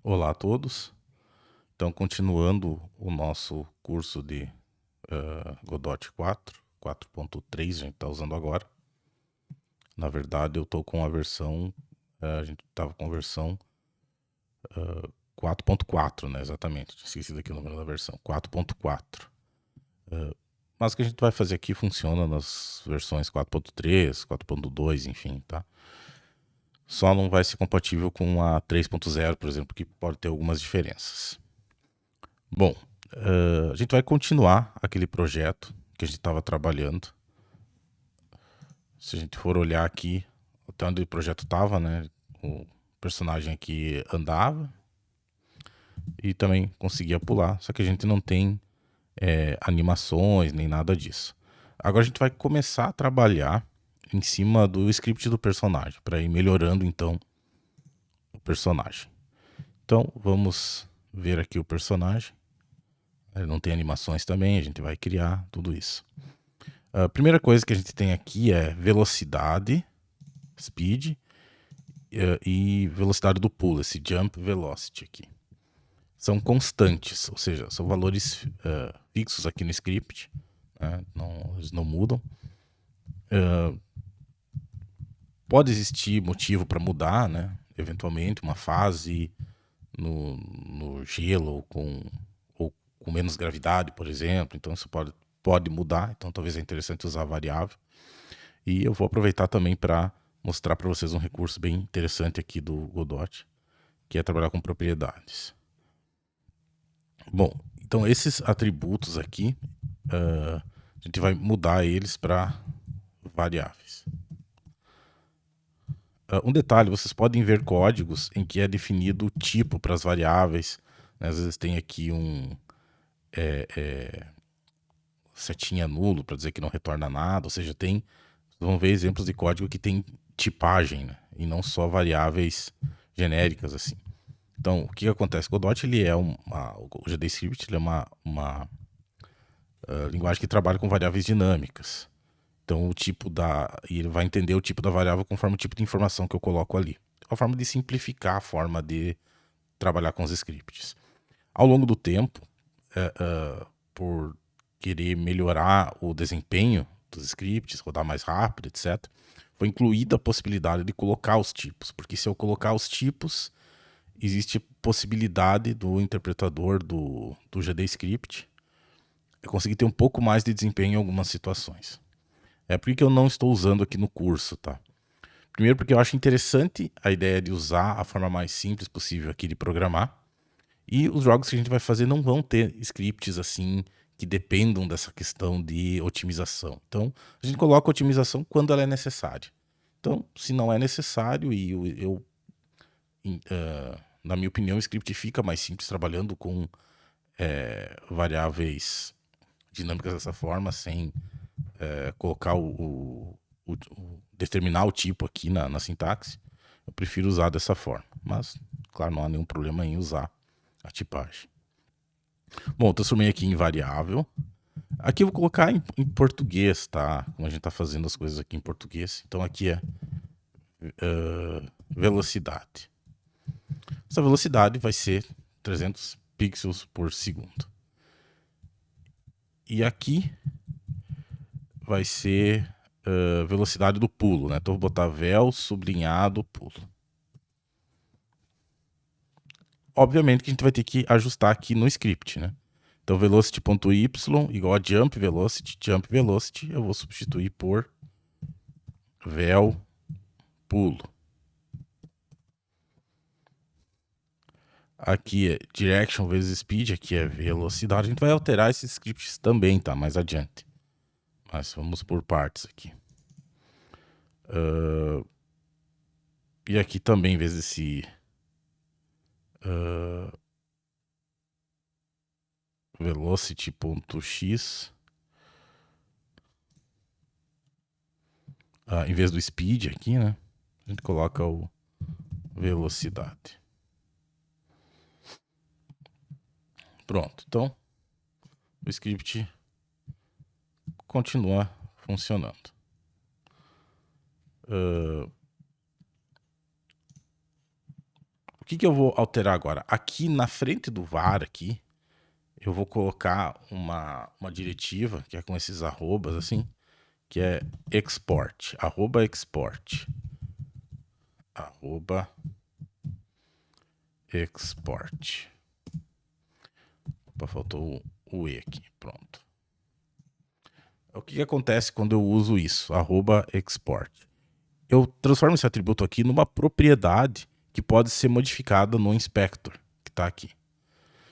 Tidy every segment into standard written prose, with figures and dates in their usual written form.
Olá a todos. Então, continuando o nosso curso de Godot 4, 4.3, a gente está usando agora. Na verdade, eu estou com a versão, a gente estava com a versão 4.4, né? Exatamente, tinha esquecido aqui o número da versão, 4.4. Mas o que a gente vai fazer aqui funciona nas versões 4.3, 4.2, enfim, tá? Só não vai ser compatível com a 3.0, por exemplo, que pode ter algumas diferenças. Bom, a gente vai continuar aquele projeto que a gente estava trabalhando. Se a gente for olhar aqui, até onde o projeto estava, né? O personagem aqui andava e também conseguia pular, só que a gente não tem animações nem nada disso. Agora a gente vai começar a trabalhar em cima do script do personagem, para ir melhorando então o personagem. Então vamos ver aqui o personagem. Ele não tem animações também, a gente vai criar tudo isso. A primeira coisa que a gente tem aqui é velocidade, speed, e velocidade do pulo, esse jump velocity aqui. São constantes, ou seja, são valores fixos aqui no script, né? Eles não mudam. Pode existir motivo para mudar, né? Eventualmente, uma fase no gelo ou com menos gravidade, por exemplo. Então, isso pode mudar. Então, talvez é interessante usar a variável. E eu vou aproveitar também para mostrar para vocês um recurso bem interessante aqui do Godot, que é trabalhar com propriedades. Bom, então esses atributos aqui, a gente vai mudar eles para variáveis. Um detalhe, vocês podem ver códigos em que é definido o tipo para as variáveis, né? Às vezes tem aqui um setinha nulo para dizer que não retorna nada, ou seja, vão ver exemplos de código que tem tipagem, né? E não só variáveis genéricas assim. Então, o que acontece? O Godot, o GDScript, ele é uma linguagem que trabalha com variáveis dinâmicas. Então, e ele vai entender o tipo da variável conforme o tipo de informação que eu coloco ali. É uma forma de simplificar a forma de trabalhar com os scripts. Ao longo do tempo, por querer melhorar o desempenho dos scripts, rodar mais rápido, etc., foi incluída a possibilidade de colocar os tipos, porque se eu colocar os tipos, existe possibilidade do interpretador do GDScript conseguir ter um pouco mais de desempenho em algumas situações. É por que eu não estou usando aqui no curso, tá? Primeiro porque eu acho interessante a ideia de usar a forma mais simples possível aqui de programar. E os jogos que a gente vai fazer não vão ter scripts assim que dependam dessa questão de otimização. Então, a gente coloca a otimização quando ela é necessária. Então, se não é necessário e na minha opinião, o script fica mais simples trabalhando com variáveis dinâmicas dessa forma, sem colocar determinar o tipo aqui na sintaxe. Eu prefiro usar dessa forma. Mas, claro, não há nenhum problema em usar a tipagem. Bom, eu transformei aqui em variável. Aqui eu vou colocar em português, tá? Como a gente tá fazendo as coisas aqui em português. Então aqui é velocidade. Essa velocidade vai ser 300 pixels por segundo. E aqui vai ser velocidade do pulo, né? Então eu vou botar vel sublinhado pulo. Obviamente que a gente vai ter que ajustar aqui no script, né? Então velocity.y igual a jump velocity, eu vou substituir por vel pulo. Aqui é direction vezes speed, aqui é velocidade. A gente vai alterar esses scripts também, tá? Mais adiante. Mas vamos por partes aqui. E aqui também, vezes esse velocity.x, em vez do speed aqui, né? A gente coloca o velocidade. Pronto, então o script continua funcionando. O que que eu vou alterar agora? Aqui na frente do var aqui, eu vou colocar uma diretiva, que é com esses arrobas assim, que é export, export, export. Opa, faltou o E aqui, pronto. O que acontece quando eu uso isso, export? Eu transformo esse atributo aqui numa propriedade que pode ser modificada no inspector, que está aqui.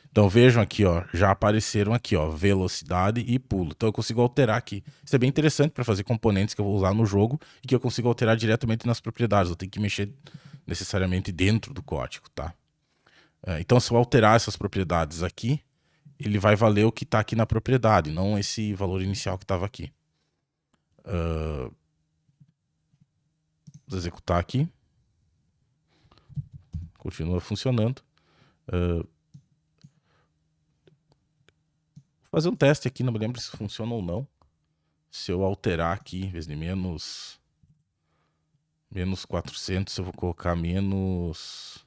Então vejam aqui, ó, já apareceram aqui, ó, velocidade e pulo. Então eu consigo alterar aqui. Isso é bem interessante para fazer componentes que eu vou usar no jogo e que eu consigo alterar diretamente nas propriedades. Eu tenho que mexer necessariamente dentro do código, tá? Então se eu alterar essas propriedades aqui, ele vai valer o que está aqui na propriedade, não esse valor inicial que estava aqui. Vou executar aqui. Continua funcionando. Vou fazer um teste aqui, não me lembro se funciona ou não. Se eu alterar aqui, em vez de menos 400, eu vou colocar menos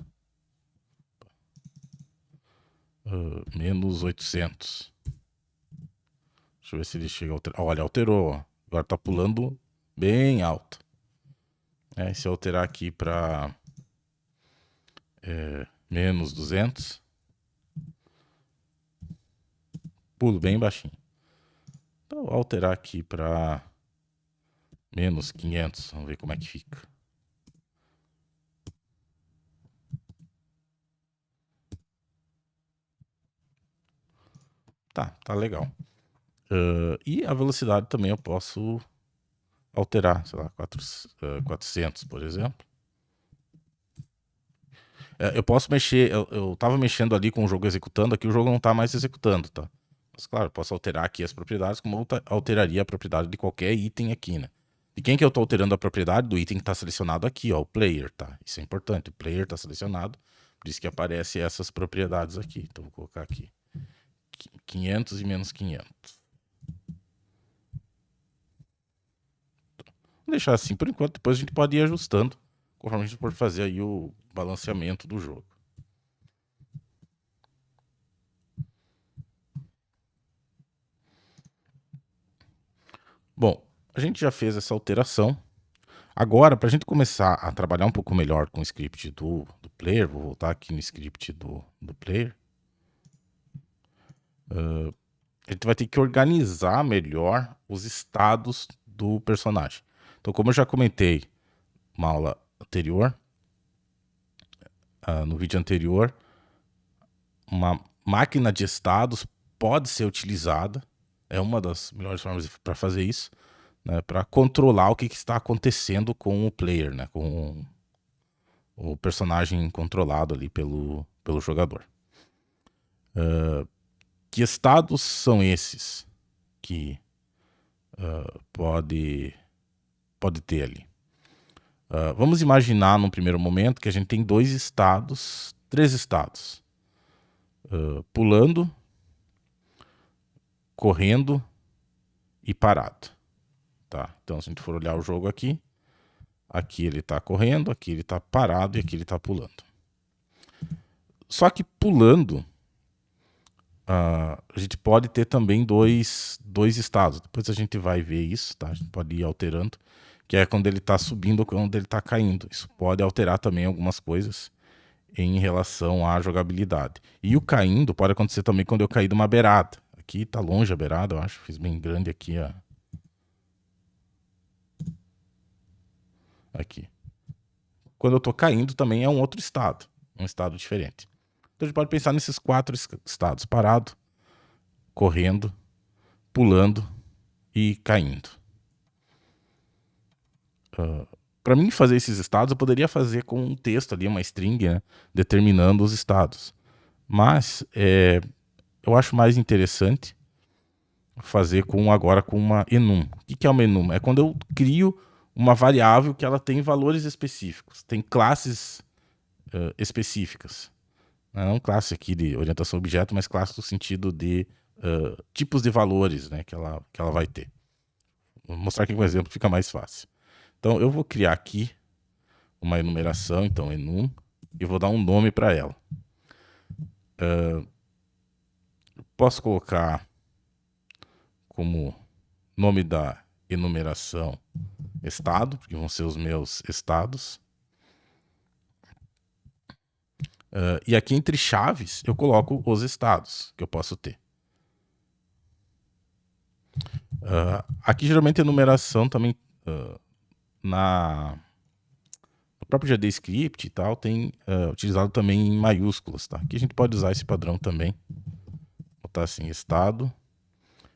800. Deixa eu ver se ele chega a alterar. Olha, alterou. Ó. Agora tá pulando bem alto. Se eu alterar aqui para menos 200, pulo bem baixinho. Então, vou alterar aqui para menos 500. Vamos ver como é que fica. Tá legal. E a velocidade também eu posso alterar, sei lá, 400, por exemplo. Eu posso mexer, eu tava mexendo ali com o jogo executando, aqui o jogo não tá mais executando, tá? Mas claro, eu posso alterar aqui as propriedades como eu alteraria a propriedade de qualquer item aqui, né? De quem que eu tô alterando a propriedade? Do item que tá selecionado aqui, ó, o player, tá? Isso é importante, o player tá selecionado, por isso que aparece essas propriedades aqui. Então vou colocar aqui 500 e menos 500. Vou deixar assim por enquanto, depois a gente pode ir ajustando, conforme a gente for fazer aí o balanceamento do jogo. Bom, a gente já fez essa alteração. Agora, para a gente começar a trabalhar um pouco melhor com o script do player, vou voltar aqui no script do player. A gente vai ter que organizar melhor os estados do personagem. Então, como eu já comentei uma aula anterior, no vídeo anterior, uma máquina de estados pode ser utilizada, é uma das melhores formas para fazer isso, né, para controlar o que está acontecendo com o player, né, com o personagem controlado ali pelo jogador. Que estados são esses que pode ter ali? Vamos imaginar num primeiro momento que a gente tem três estados. Pulando, correndo e parado. Tá? Então, se a gente for olhar o jogo aqui ele está correndo, aqui ele está parado e aqui ele está pulando. Só que pulando, a gente pode ter também dois estados. Depois a gente vai ver isso, tá? A gente pode ir alterando, que é quando ele está subindo ou quando ele está caindo. Isso pode alterar também algumas coisas em relação à jogabilidade. E o caindo pode acontecer também quando eu cair de uma beirada. Aqui está longe a beirada, eu acho. Fiz bem grande aqui aqui. Quando eu estou caindo também é um outro estado, um estado diferente. Então a gente pode pensar nesses 4 estados: parado, correndo, pulando e caindo. Para mim fazer esses estados, eu poderia fazer com um texto ali, uma string, né, determinando os estados. Mas eu acho mais interessante fazer agora com uma enum. O que é uma enum? É quando eu crio uma variável que ela tem valores específicos, tem classes específicas. Não classe aqui de orientação a objeto, mas classe no sentido de tipos de valores, né, que ela vai ter. Vou mostrar aqui com um exemplo, fica mais fácil. Então eu vou criar aqui uma enumeração, então enum. e vou dar um nome para ela. Posso colocar como nome da enumeração estado, porque vão ser os meus estados. E aqui entre chaves eu coloco os estados que eu posso ter. Aqui geralmente a enumeração também no próprio JavaScript e tal tem utilizado também em maiúsculas, tá? Aqui a gente pode usar esse padrão também. Botar assim, estado.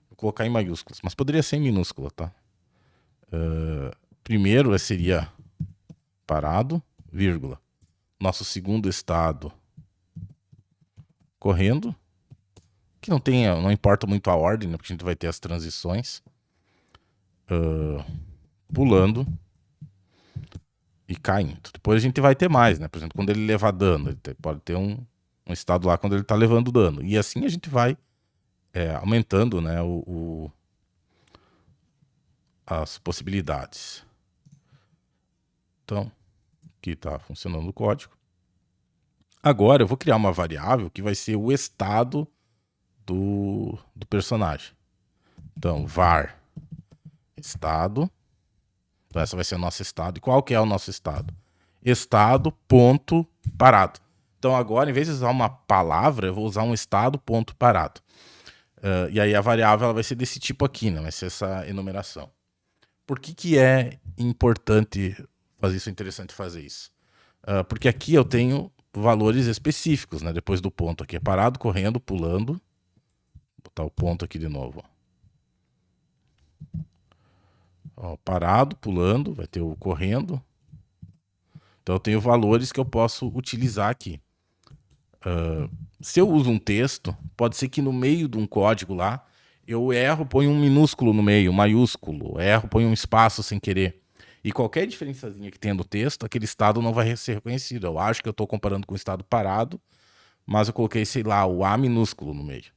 Vou colocar em maiúsculas, mas poderia ser em minúscula, tá? Primeiro seria parado, vírgula. Nosso segundo estado correndo. Que não importa muito a ordem, né? Porque a gente vai ter as transições. Pulando e caindo. Depois a gente vai ter mais, né? Por exemplo, quando ele levar dano, ele pode ter um estado lá quando ele tá levando dano. E assim a gente vai aumentando, né, as possibilidades. Então, aqui tá funcionando o código. Agora eu vou criar uma variável que vai ser o estado do personagem. Então, var estado. Então essa vai ser o nosso estado. E qual que é o nosso estado? Estado ponto parado. Então agora, em vez de usar uma palavra, eu vou usar um estado ponto parado. E aí a variável ela vai ser desse tipo aqui, né? Vai ser essa enumeração. Por que é importante fazer isso? É interessante fazer isso? Porque aqui eu tenho valores específicos, né? Depois do ponto aqui. É parado, correndo, pulando. Vou botar o ponto aqui de novo. Ó, parado, pulando, vai ter o correndo. Então eu tenho valores que eu posso utilizar aqui. Se eu uso um texto, pode ser que no meio de um código lá, eu erro, ponho um minúsculo no meio, um maiúsculo, erro, ponho um espaço sem querer. E qualquer diferençazinha que tenha no texto, aquele estado não vai ser reconhecido. Eu acho que eu estou comparando com o estado parado, mas eu coloquei, sei lá, o A minúsculo no meio.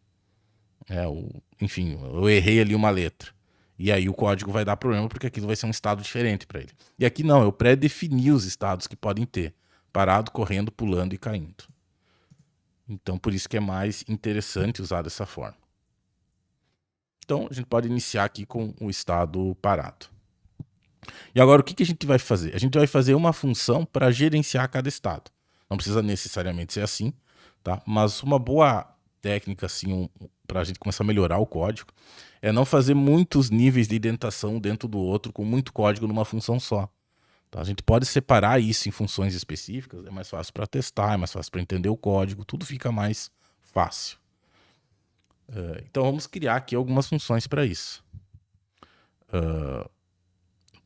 Enfim, eu errei ali uma letra. E aí o código vai dar problema porque aquilo vai ser um estado diferente para ele. E aqui não, eu pré-defini os estados que podem ter. Parado, correndo, pulando e caindo. Então, por isso que é mais interessante usar dessa forma. Então, a gente pode iniciar aqui com o estado parado. E agora, o que a gente vai fazer? A gente vai fazer uma função para gerenciar cada estado. Não precisa necessariamente ser assim, tá? Mas uma boa técnica, assim, para a gente começar a melhorar o código, é não fazer muitos níveis de indentação dentro do outro com muito código numa função só. Tá? A gente pode separar isso em funções específicas, é mais fácil para testar, é mais fácil para entender o código, tudo fica mais fácil. Então vamos criar aqui algumas funções para isso.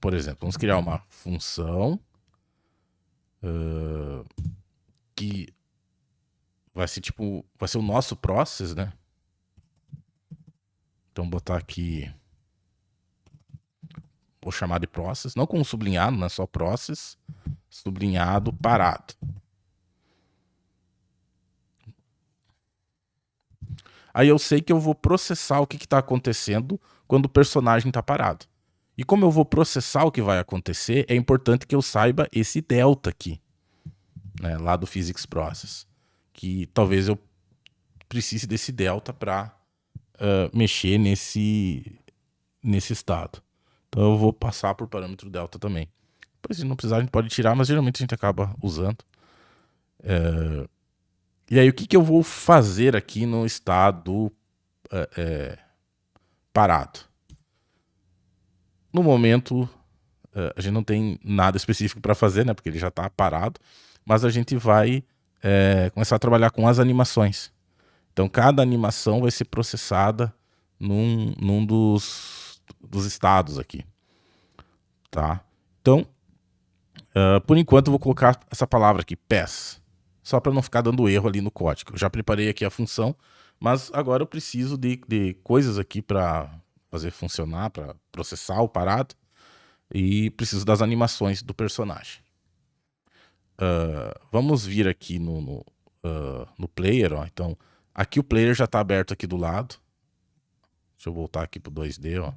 Por exemplo, vamos criar uma função que vai ser o nosso process, né? Então botar aqui, vou chamar de process, não com sublinhado, né? Só process, sublinhado, parado. Aí eu sei que eu vou processar o que está acontecendo quando o personagem está parado. E como eu vou processar o que vai acontecer, é importante que eu saiba esse delta aqui, né, lá do Physics Process. Que talvez eu precise desse delta para mexer nesse estado. Então eu vou passar por parâmetro delta também. Depois, se não precisar, a gente pode tirar, mas geralmente a gente acaba usando. E aí, o que eu vou fazer aqui no estado parado? No momento, a gente não tem nada específico para fazer, né? Porque ele já está parado. Mas a gente vai começar a trabalhar com as animações. Então, cada animação vai ser processada num dos estados aqui. Tá? Então, por enquanto, eu vou colocar essa palavra aqui, pass. Só para não ficar dando erro ali no código. Eu já preparei aqui a função, mas agora eu preciso de coisas aqui para fazer funcionar, para processar o parado. E preciso das animações do personagem. Vamos vir aqui no player. Ó. Então, aqui o player já está aberto aqui do lado. Deixa eu voltar aqui para o 2D. Ó.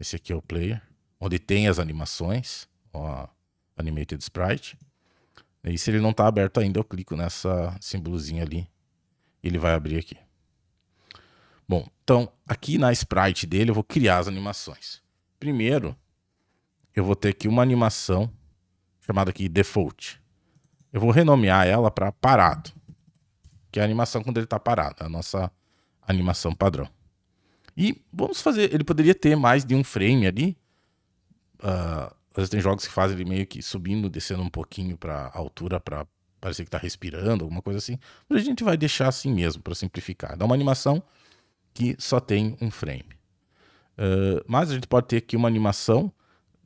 Esse aqui é o player, onde tem as animações. Ó, Animated Sprite. E se ele não está aberto ainda, eu clico nessa símbolozinha ali e ele vai abrir aqui. Bom, então aqui na sprite dele eu vou criar as animações. Primeiro, eu vou ter aqui uma animação chamada aqui default. Eu vou renomear ela para parado, que é a animação quando ele está parado, a nossa animação padrão. E vamos fazer, ele poderia ter mais de um frame ali. Às vezes tem jogos que fazem ele meio que subindo, descendo um pouquinho para a altura para parecer que está respirando, alguma coisa assim. Mas a gente vai deixar assim mesmo para simplificar. Dá uma animação que só tem um frame. Mas a gente pode ter aqui uma animação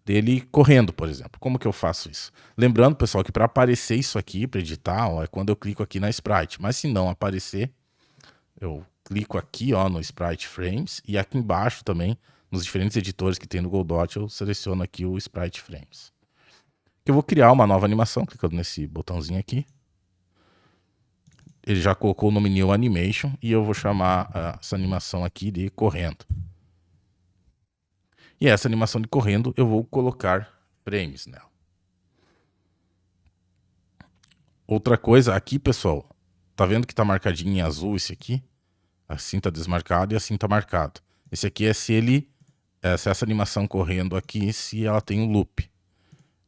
dele correndo, por exemplo. Como que eu faço isso? Lembrando, pessoal, que para aparecer isso aqui, para editar, ó, é quando eu clico aqui na Sprite. Mas se não aparecer, eu clico aqui, ó, no Sprite Frames, e aqui embaixo também, nos diferentes editores que tem no Godot, eu seleciono aqui o Sprite Frames. Eu vou criar uma nova animação, clicando nesse botãozinho aqui. Ele já colocou o nome New Animation, e eu vou chamar essa animação aqui de correndo. E essa animação de correndo, eu vou colocar frames nela. Outra coisa aqui, pessoal, tá vendo que tá marcadinho em azul esse aqui? Assim tá desmarcado e assim tá marcado. Esse aqui é se essa animação correndo aqui, se ela tem um loop.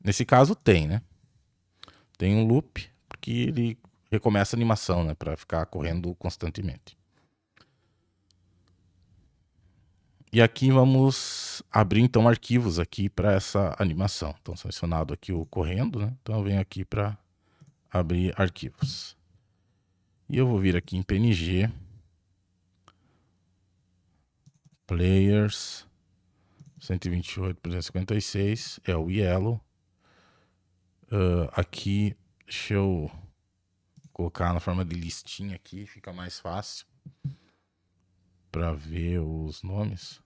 Nesse caso tem, né? Tem um loop, porque ele recomeça a animação, né? Para ficar correndo constantemente. E aqui vamos abrir então arquivos aqui para essa animação. Então selecionado aqui o correndo, né? Então eu venho aqui para abrir arquivos. E eu vou vir aqui em PNG, Players, 128 por 256, é o Yellow. Aqui, deixa eu colocar na forma de listinha aqui, fica mais fácil para ver os nomes.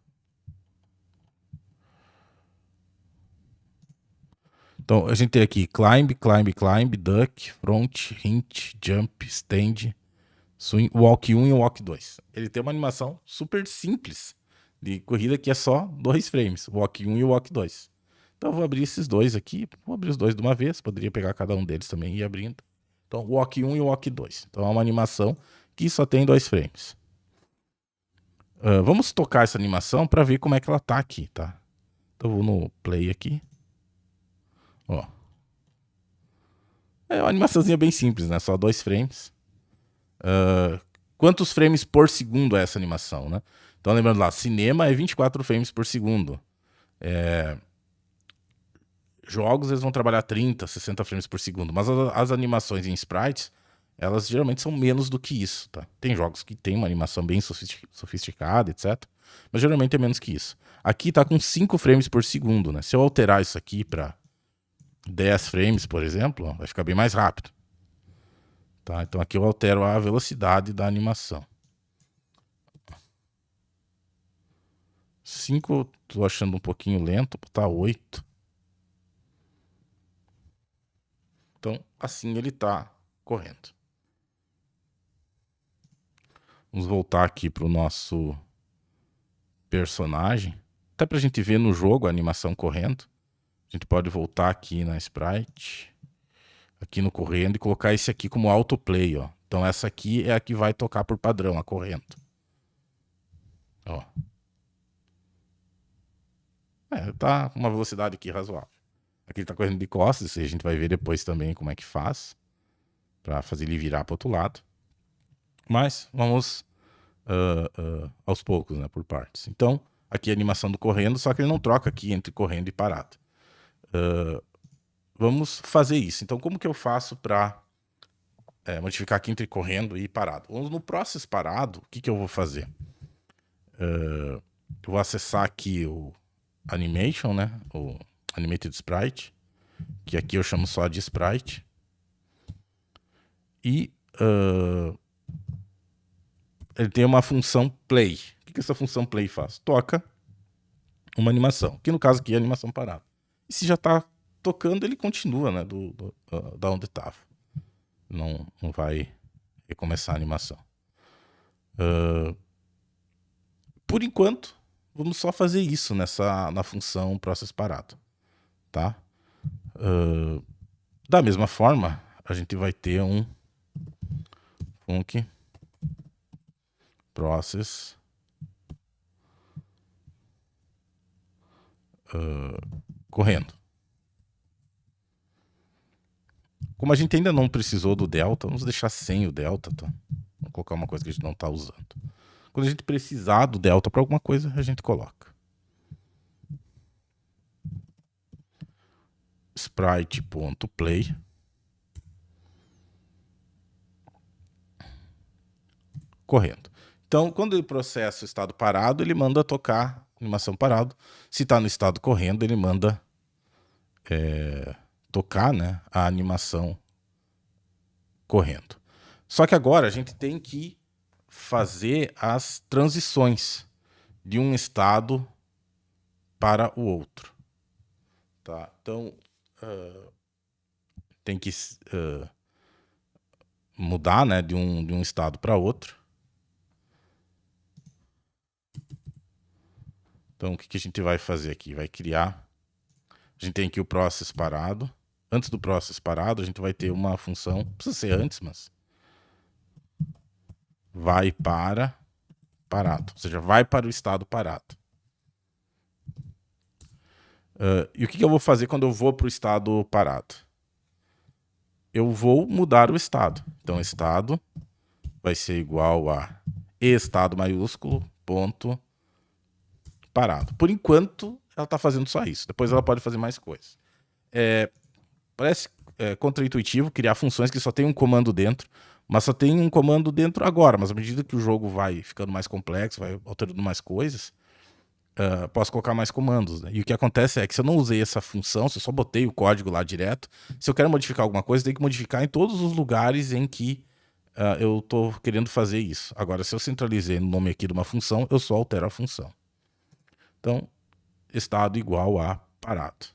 Então, a gente tem aqui climb, climb, climb, duck, front, hint, jump, stand, swing, walk 1 e walk 2. Ele tem uma animação super simples de corrida que é só 2 frames, walk 1 e walk 2. Então eu vou abrir esses dois aqui, vou abrir os dois de uma vez, poderia pegar cada um deles também e ir abrindo. Então, walk 1 e walk 2. Então é uma animação que só tem 2 frames. Vamos tocar essa animação para ver como é que ela tá aqui, tá? Então eu vou no play aqui. Ó. É uma animaçãozinha bem simples, né? Só 2 frames. Quantos frames por segundo é essa animação, né? Então lembrando lá, cinema é 24 frames por segundo. Jogos eles vão trabalhar 30, 60 frames por segundo. Mas as animações em sprites, elas geralmente são menos do que isso, tá? Tem jogos que tem uma animação bem sofisticada, etc. Mas geralmente é menos que isso. Aqui tá com 5 frames por segundo, né? Se eu alterar isso aqui para 10 frames, por exemplo, ó, vai ficar bem mais rápido. Tá? Então aqui eu altero a velocidade da animação. 5 eu tô achando um pouquinho lento, vou botar 8. Então assim ele tá correndo. Vamos voltar aqui para o nosso personagem. Até para a gente ver no jogo a animação correndo. A gente pode voltar aqui na Sprite. Aqui no correndo e colocar esse aqui como autoplay, ó. Então essa aqui é a que vai tocar por padrão, a correndo. Ó. Tá com uma velocidade aqui razoável. Aqui ele tá correndo de costas, e a gente vai ver depois também como é que faz. Para fazer ele virar para outro lado. Mas vamos aos poucos, né, por partes. Então, aqui a animação do correndo, só que ele não troca aqui entre correndo e parado. Vamos fazer isso. Então, como que eu faço para modificar aqui entre correndo e parado? No process parado, o que que eu vou fazer? Eu vou acessar aqui o animation, né, o animated sprite, que aqui eu chamo só de sprite. E ele tem uma função play. O que essa função play faz? Toca uma animação, que no caso aqui é animação parada. E se já está tocando, ele continua, né, da onde estava. Não vai recomeçar a animação. Por enquanto, vamos só fazer isso na função process parado. Tá? Da mesma forma, a gente vai ter um func process correndo. Como a gente ainda não precisou do delta, vamos deixar sem o delta, tá? Vou colocar uma coisa que a gente não está usando. Quando a gente precisar do delta para alguma coisa, a gente coloca. Sprite.play. Correndo. Então, quando ele processa o estado parado, ele manda tocar animação parado. Se está no estado correndo, ele manda tocar, né, a animação correndo. Só que agora a gente tem que fazer as transições de um estado para o outro. Tá? Então, tem que mudar, né, de um estado para outro. Então, o que a gente vai fazer aqui? Vai criar... A gente tem aqui o process parado. Antes do process parado, a gente vai ter uma função... Não precisa ser antes, mas... Vai para parado. Ou seja, vai para o estado parado. E o que eu vou fazer quando eu vou para o estado parado? Eu vou mudar o estado. Então, estado vai ser igual a estado maiúsculo, ponto, parado. Por enquanto, ela está fazendo só isso. Depois ela pode fazer mais coisas. Parece contraintuitivo criar funções que só tem um comando dentro, mas só tem um comando dentro agora. Mas à medida que o jogo vai ficando mais complexo, vai alterando mais coisas, posso colocar mais comandos. Né? E o que acontece é que se eu não usei essa função, se eu só botei o código lá direto, se eu quero modificar alguma coisa, eu tenho que modificar em todos os lugares em que eu estou querendo fazer isso. Agora, se eu centralizei no nome aqui de uma função, eu só altero a função. Então, estado igual a parado.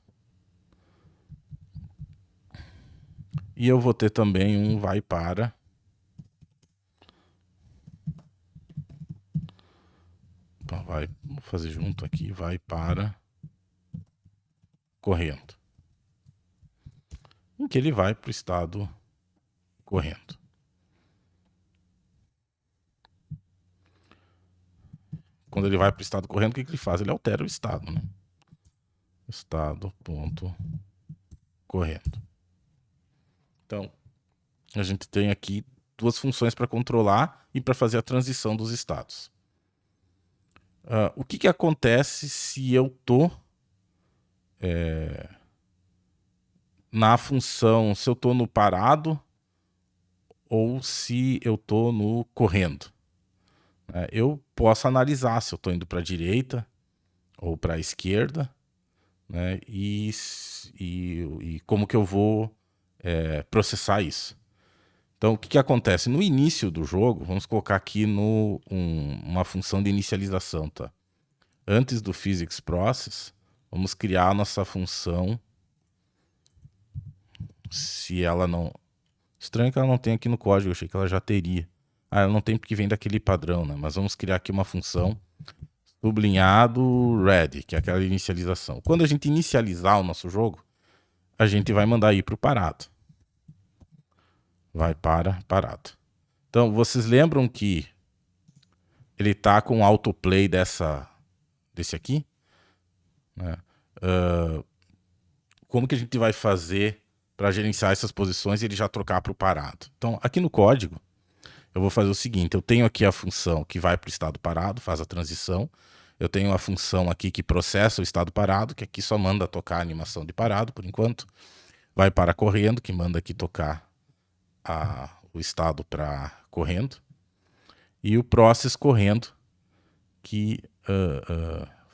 E eu vou ter também um vai para. Vou fazer junto aqui, vai para correndo. Em que ele vai para o estado correndo. Quando ele vai para o estado correndo, o que ele faz? Ele altera o estado, né? Estado.correndo. Então, a gente tem aqui duas funções para controlar e para fazer a transição dos estados. O que acontece se eu estou na função, se eu estou no parado ou se eu estou no correndo? Eu posso analisar se eu estou indo para a direita ou para a esquerda, né, e como que eu vou processar isso. Então, o que acontece? No início do jogo, vamos colocar aqui uma função de inicialização. Tá? Antes do physics process, vamos criar a nossa função. Se ela não... Estranho que ela não tem aqui no código, eu achei que ela já teria. Ela não tem porque vem daquele padrão, né? Mas vamos criar aqui uma função sublinhado ready, que é aquela inicialização. Quando a gente inicializar o nosso jogo, a gente vai mandar ir para o parado. Vai para parado. Então, vocês lembram que ele está com o autoplay desse aqui? Né? Como que a gente vai fazer para gerenciar essas posições e ele já trocar para o parado? Então, aqui no código, eu vou fazer o seguinte. Eu tenho aqui a função que vai para o estado parado, faz a transição. Eu tenho a função aqui que processa o estado parado, que aqui só manda tocar a animação de parado, por enquanto. Vai para correndo, que manda aqui tocar o estado para correndo. E o process correndo, que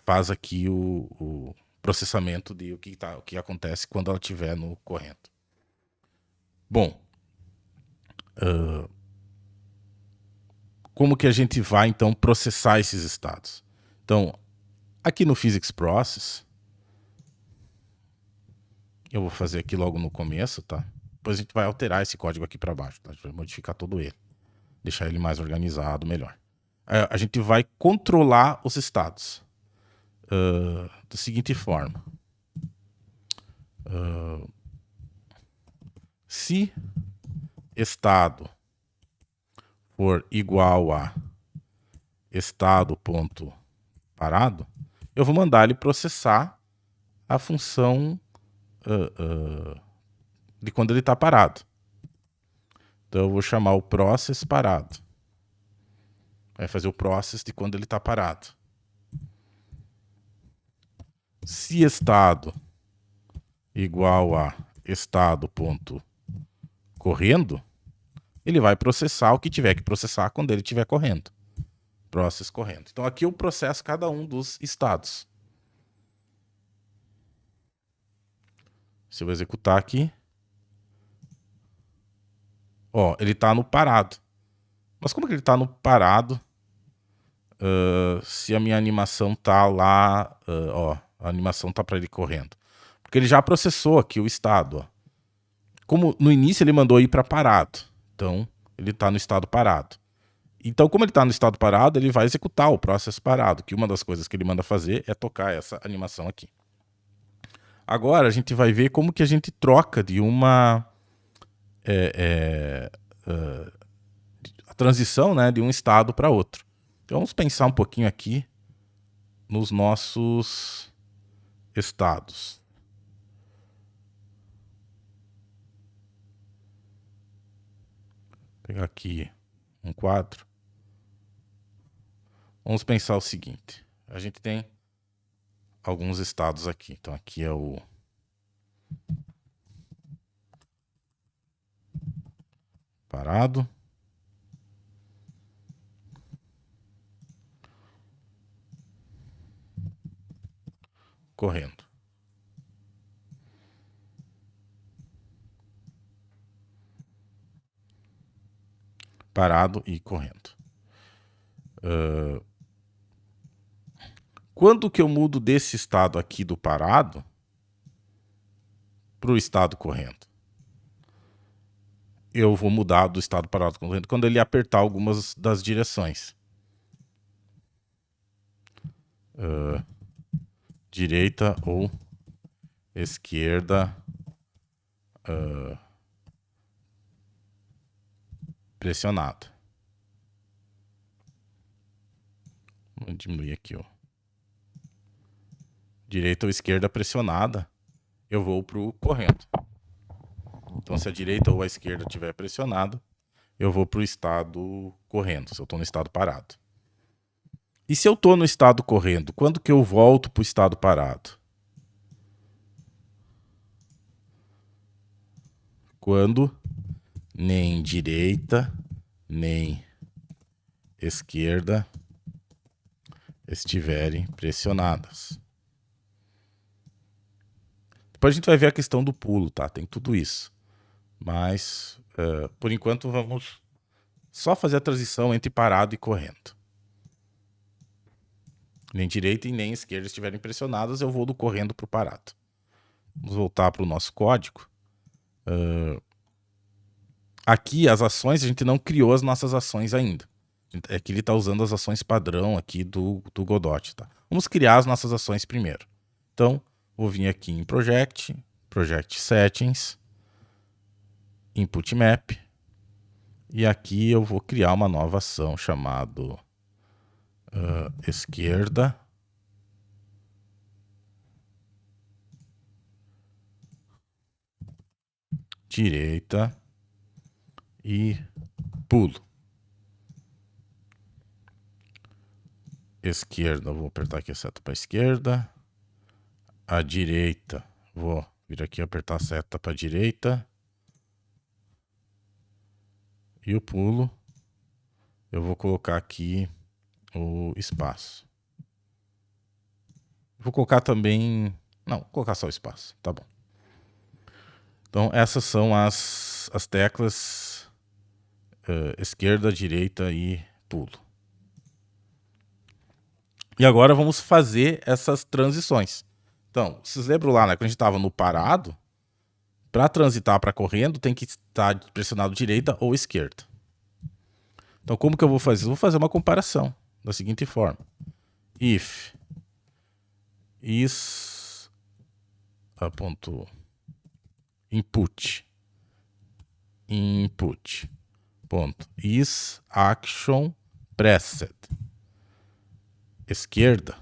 faz aqui o processamento de o que acontece quando ela estiver no correndo. Bom, como que a gente vai, então, processar esses estados? Então, aqui no Physics Process, eu vou fazer aqui logo no começo, tá? Depois a gente vai alterar esse código aqui para baixo, tá? A gente vai modificar todo ele. Deixar ele mais organizado, melhor. A gente vai controlar os estados da seguinte forma. Se estado for igual a estado.parado, eu vou mandar ele processar a função de quando ele está parado. Então eu vou chamar o process parado. Vai fazer o process de quando ele está parado. Se estado igual a estado.correndo, ele vai processar o que tiver que processar quando ele estiver correndo. Process correndo. Então aqui eu processo cada um dos estados. Se eu executar aqui, ó, ele está no parado. Mas como que ele está no parado se a minha animação tá lá, ó, a animação tá para ele correndo? Porque ele já processou aqui o estado, ó. Como no início ele mandou ir para parado, então ele está no estado parado. Então, como ele está no estado parado, ele vai executar o processo parado, que uma das coisas que ele manda fazer é tocar essa animação aqui. Agora a gente vai ver como que a gente troca de uma a transição, né, de um estado para outro. Então vamos pensar um pouquinho aqui nos nossos estados. Vou pegar aqui um quadro. Vamos pensar o seguinte. A gente tem alguns estados aqui. Então aqui é o parado. Correndo. Parado e correndo. Quando que eu mudo desse estado aqui do parado para o estado correndo? Eu vou mudar do estado parado correndo quando ele apertar algumas das direções. Direita ou esquerda pressionada. Vou diminuir aqui, ó. Direita ou esquerda pressionada, eu vou pro correndo. Então, se a direita ou a esquerda estiver pressionada, eu vou pro estado correndo, se eu estou no estado parado. E se eu estou no estado correndo, quando que eu volto pro estado parado? Quando nem direita, nem esquerda estiverem pressionadas. Depois a gente vai ver a questão do pulo, tá? Tem tudo isso. Mas, por enquanto, vamos só fazer a transição entre parado e correndo. Nem direita e nem esquerda estiverem pressionadas, eu vou do correndo para o parado. Vamos voltar para o nosso código. Aqui, as ações, a gente não criou as nossas ações ainda. Aqui ele está usando as ações padrão aqui do Godot. Tá? Vamos criar as nossas ações primeiro. Então, vou vir aqui em Project, Project Settings, Input Map. E aqui eu vou criar uma nova ação chamada esquerda, direita e pulo. Esquerda, vou apertar aqui a seta para a esquerda. A direita, vou vir aqui e apertar a seta para a direita. E o pulo, eu vou colocar aqui o espaço. Vou colocar também... Não, vou colocar só o espaço, tá bom. Então essas são as teclas esquerda, direita e pulo. E agora vamos fazer essas transições. Então, vocês lembram lá, né, quando a gente estava no parado, para transitar para correndo, tem que estar pressionado direita ou esquerda. Então, como que eu vou fazer? Eu vou fazer uma comparação da seguinte forma. If is ponto input input. Ponto. Is action pressed. Esquerda.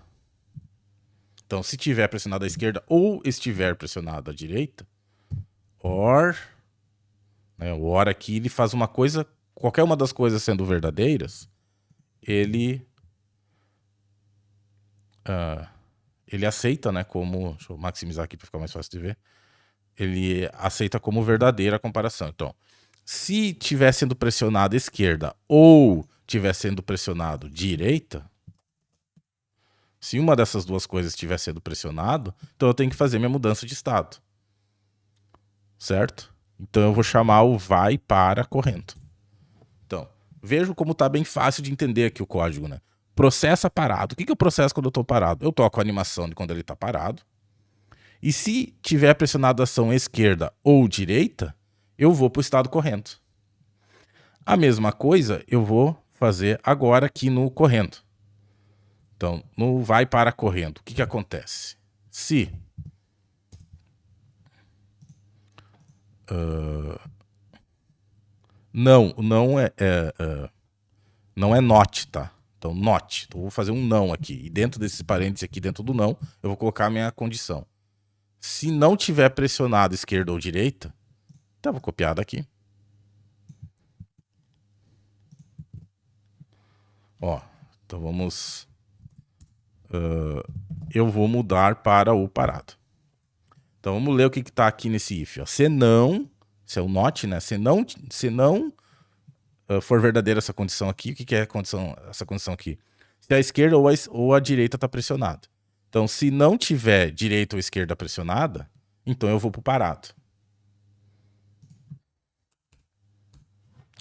Então, se tiver pressionado à esquerda ou estiver pressionado à direita, or, né, o or aqui ele faz uma coisa, qualquer uma das coisas sendo verdadeiras, ele aceita, né, como, deixa eu maximizar aqui para ficar mais fácil de ver, ele aceita como verdadeira a comparação. Então, se estiver sendo pressionado esquerda ou estiver sendo pressionado direita, se uma dessas duas coisas estiver sendo pressionado, então eu tenho que fazer minha mudança de estado. Certo? Então eu vou chamar o vai para correndo. Então, vejo como está bem fácil de entender aqui o código, né? Processa parado. O que eu processo quando eu estou parado? Eu toco a animação de quando ele está parado. E se tiver pressionado a ação esquerda ou direita, eu vou para o estado correndo. A mesma coisa eu vou fazer agora aqui no correndo. Então, no vai para correndo, o que acontece? Se não é not, tá? Então, not. Então, eu vou fazer um não aqui. E dentro desses parênteses aqui, dentro do não, eu vou colocar a minha condição. Se não tiver pressionado esquerda ou direita, então eu vou copiar daqui. Ó, então vamos... eu vou mudar para o parado. Então vamos ler o que está aqui nesse if. Ó. Se não... Se é o not, né? Se não for verdadeira essa condição aqui, o que é essa condição aqui? Se a esquerda ou a direita está pressionada. Então, se não tiver direita ou esquerda pressionada, então eu vou para o parado.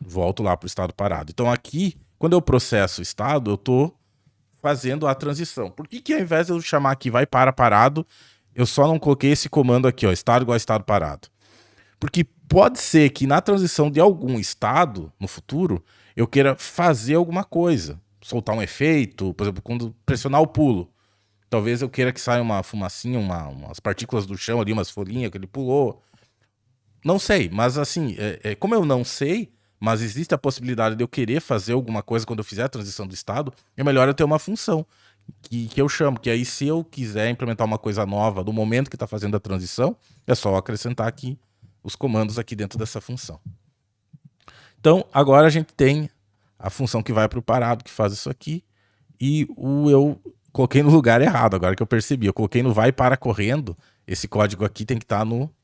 Volto lá para o estado parado. Então aqui, quando eu processo o estado, eu estou fazendo a transição. Por que ao invés de eu chamar aqui vai para parado, eu só não coloquei esse comando aqui, ó, estado igual a estado parado? Porque pode ser que na transição de algum estado, no futuro, eu queira fazer alguma coisa. Soltar um efeito, por exemplo, quando pressionar o pulo. Talvez eu queira que saia uma fumacinha, umas partículas do chão ali, umas folhinhas que ele pulou. Não sei, mas assim, como eu não sei, mas existe a possibilidade de eu querer fazer alguma coisa quando eu fizer a transição do estado, é melhor eu ter uma função que eu chamo, que aí se eu quiser implementar uma coisa nova no momento que está fazendo a transição, é só acrescentar aqui os comandos aqui dentro dessa função. Então, agora a gente tem a função que vai para o parado, que faz isso aqui, e eu coloquei no lugar errado, agora que eu percebi. Eu coloquei no vai para correndo, esse código aqui tem que estar no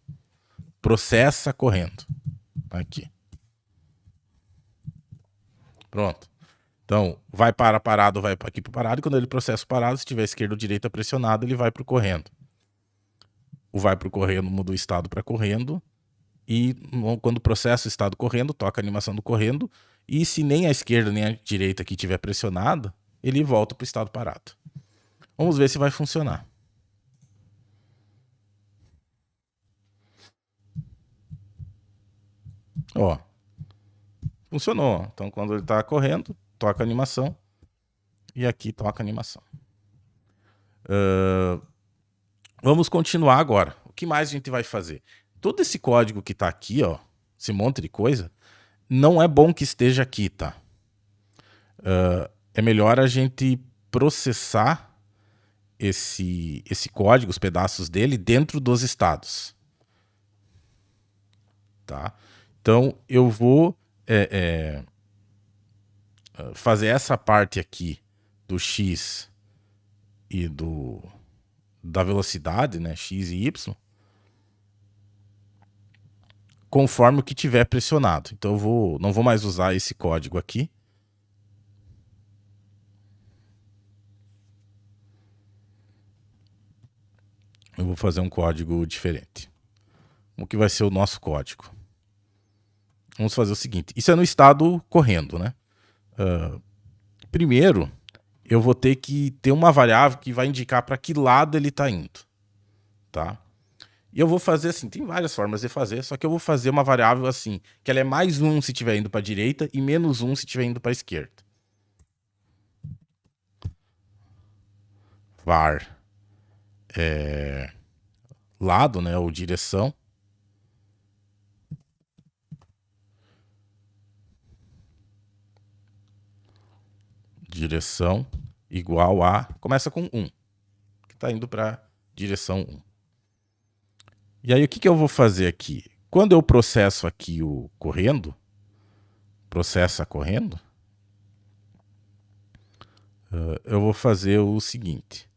processa correndo. Aqui. Pronto. Então, vai para parado, vai aqui para o parado, e quando ele processa o parado, se tiver esquerda ou direita pressionado, ele vai para o correndo. O vai para o correndo muda o estado para correndo, e quando processa o estado correndo, toca a animação do correndo, e se nem a esquerda nem a direita aqui tiver pressionada, ele volta para o estado parado. Vamos ver se vai funcionar. Ó, funcionou. Então, quando ele está correndo, toca a animação, e aqui toca a animação. Vamos continuar agora. O que mais a gente vai fazer? Todo esse código que está aqui, ó, esse monte de coisa, não é bom que esteja aqui, tá? É melhor a gente processar esse código, os pedaços dele, dentro dos estados. Tá? Então, eu vou fazer essa parte aqui do x e da velocidade, né, x e y, conforme o que tiver pressionado. Então, eu não vou mais usar esse código aqui. Eu vou fazer um código diferente. O que vai ser o nosso código? Vamos fazer o seguinte. Isso é no estado correndo, né? Primeiro, eu vou ter que ter uma variável que vai indicar para que lado ele está indo. Tá? E eu vou fazer assim, tem várias formas de fazer, só que eu vou fazer uma variável assim, que ela é mais 1 se estiver indo para a direita e menos 1 se estiver indo para a esquerda. Var lado, né, ou direção. direção igual a... Começa com 1, que está indo para direção 1. E aí o que eu vou fazer aqui? Quando eu processo aqui o correndo, processa correndo, eu vou fazer o seguinte.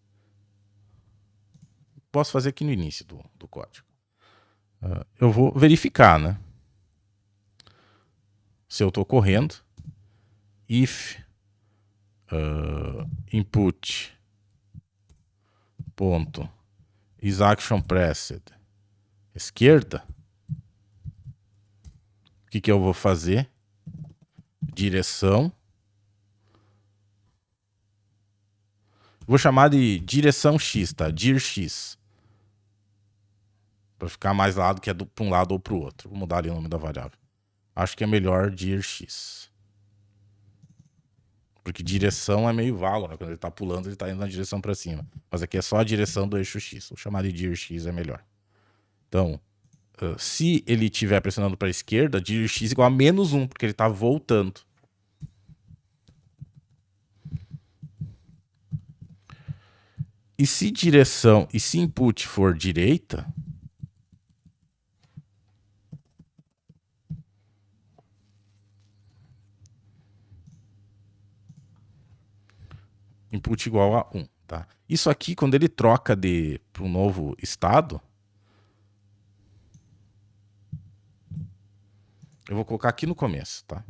Posso fazer aqui no início do código. Eu vou verificar, né? Se eu estou correndo, if input ponto isActionPressed esquerda, o que eu vou fazer? Direção. Vou chamar de direção X, tá? Dir X. Para ficar mais lado, que é para um lado ou para o outro. Vou mudar ali o nome da variável. Acho que é melhor dir X. Porque direção é meio vago, né? Quando ele está pulando, ele está indo na direção para cima. Mas aqui é só a direção do eixo X. Vou chamar de dir X, é melhor. Então, se ele estiver pressionando para a esquerda, dir X igual a -1, porque ele está voltando. E se direção e se input for direita, input igual a 1, tá? Isso aqui, quando ele troca para um novo estado, eu vou colocar aqui no começo, tá?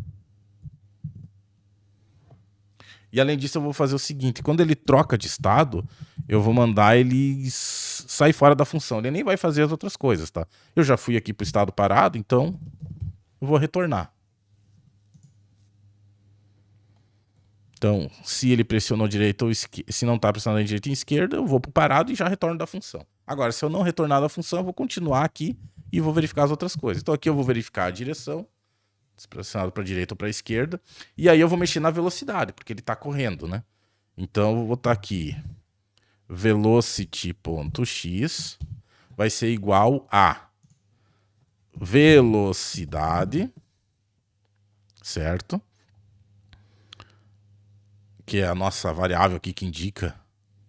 E além disso, eu vou fazer o seguinte: quando ele troca de estado, eu vou mandar ele sair fora da função. Ele nem vai fazer as outras coisas, tá? Eu já fui aqui para o estado parado, então eu vou retornar. Então, se ele pressionou direita ou se não está pressionando em direita e em esquerda, eu vou para o parado e já retorno da função. Agora, se eu não retornar da função, eu vou continuar aqui e vou verificar as outras coisas. Então, aqui eu vou verificar a direção, pressionado para a direita ou para a esquerda, e aí eu vou mexer na velocidade, porque ele está correndo, né? Então, eu vou botar aqui velocity.x vai ser igual a velocidade, certo? Que é a nossa variável aqui que indica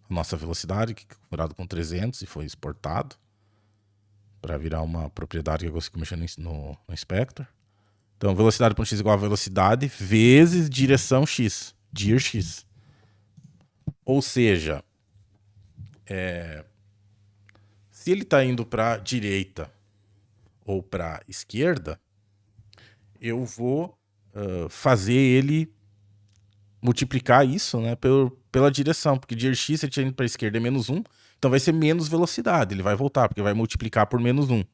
a nossa velocidade, que é configurado com 300 e foi exportado para virar uma propriedade que eu consigo mexer no inspector. Então, velocidade.x igual a velocidade vezes direção x, dir x. Ou seja, se ele está indo para a direita ou para a esquerda, eu vou fazer ele multiplicar isso, né, pela direção, porque dir x, se ele estiver indo para a esquerda, é -1, então vai ser menos velocidade, ele vai voltar, porque vai multiplicar por -1.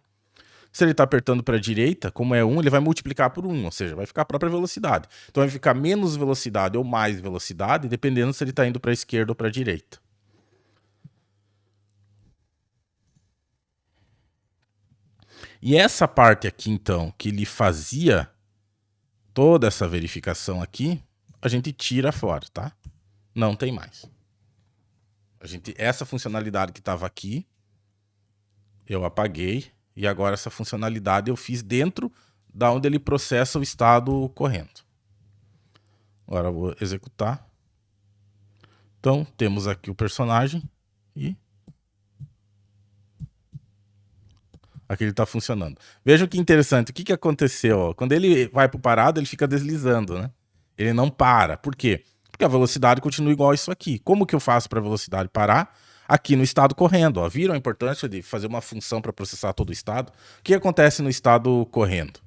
Se ele está apertando para a direita, como é 1, ele vai multiplicar por 1, ou seja, vai ficar a própria velocidade. Então vai ficar menos velocidade ou mais velocidade, dependendo se ele está indo para a esquerda ou para a direita. E essa parte aqui, então, que ele fazia toda essa verificação aqui, a gente tira fora, tá? Não tem mais. Essa funcionalidade que estava aqui, eu apaguei. E agora essa funcionalidade eu fiz dentro da onde ele processa o estado correndo. Agora eu vou executar. Então, temos aqui o personagem e aqui ele está funcionando. Vejam que interessante, o que aconteceu? Quando ele vai para o parado, ele fica deslizando, né? Ele não para. Por quê? Porque a velocidade continua igual a isso aqui. Como que eu faço para a velocidade parar? Aqui no estado correndo. Ó. Viram a importância de fazer uma função para processar todo o estado? O que acontece no estado correndo?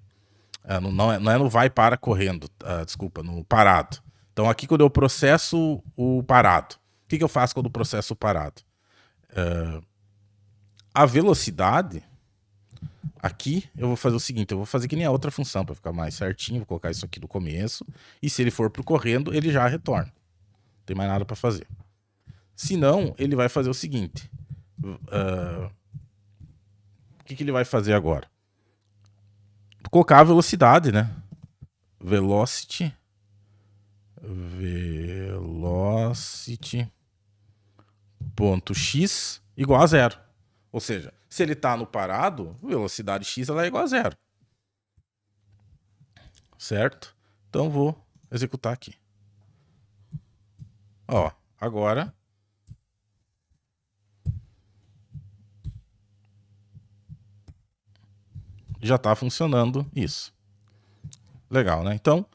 Não é no vai para correndo, desculpa, no parado. Então aqui quando eu processo o parado, o que eu faço quando eu processo o parado? A velocidade, aqui eu vou fazer o seguinte, eu vou fazer que nem a outra função para ficar mais certinho, vou colocar isso aqui no começo, e se ele for para o correndo, ele já retorna. Não tem mais nada para fazer. Se não, ele vai fazer o seguinte, o que ele vai fazer agora? Colocar a velocidade, né? Velocity ponto x igual a 0. Ou seja, se ele está no parado, velocidade x ela é igual a 0. Certo? Então vou executar aqui. Ó, agora já está funcionando isso. Legal, né? Então,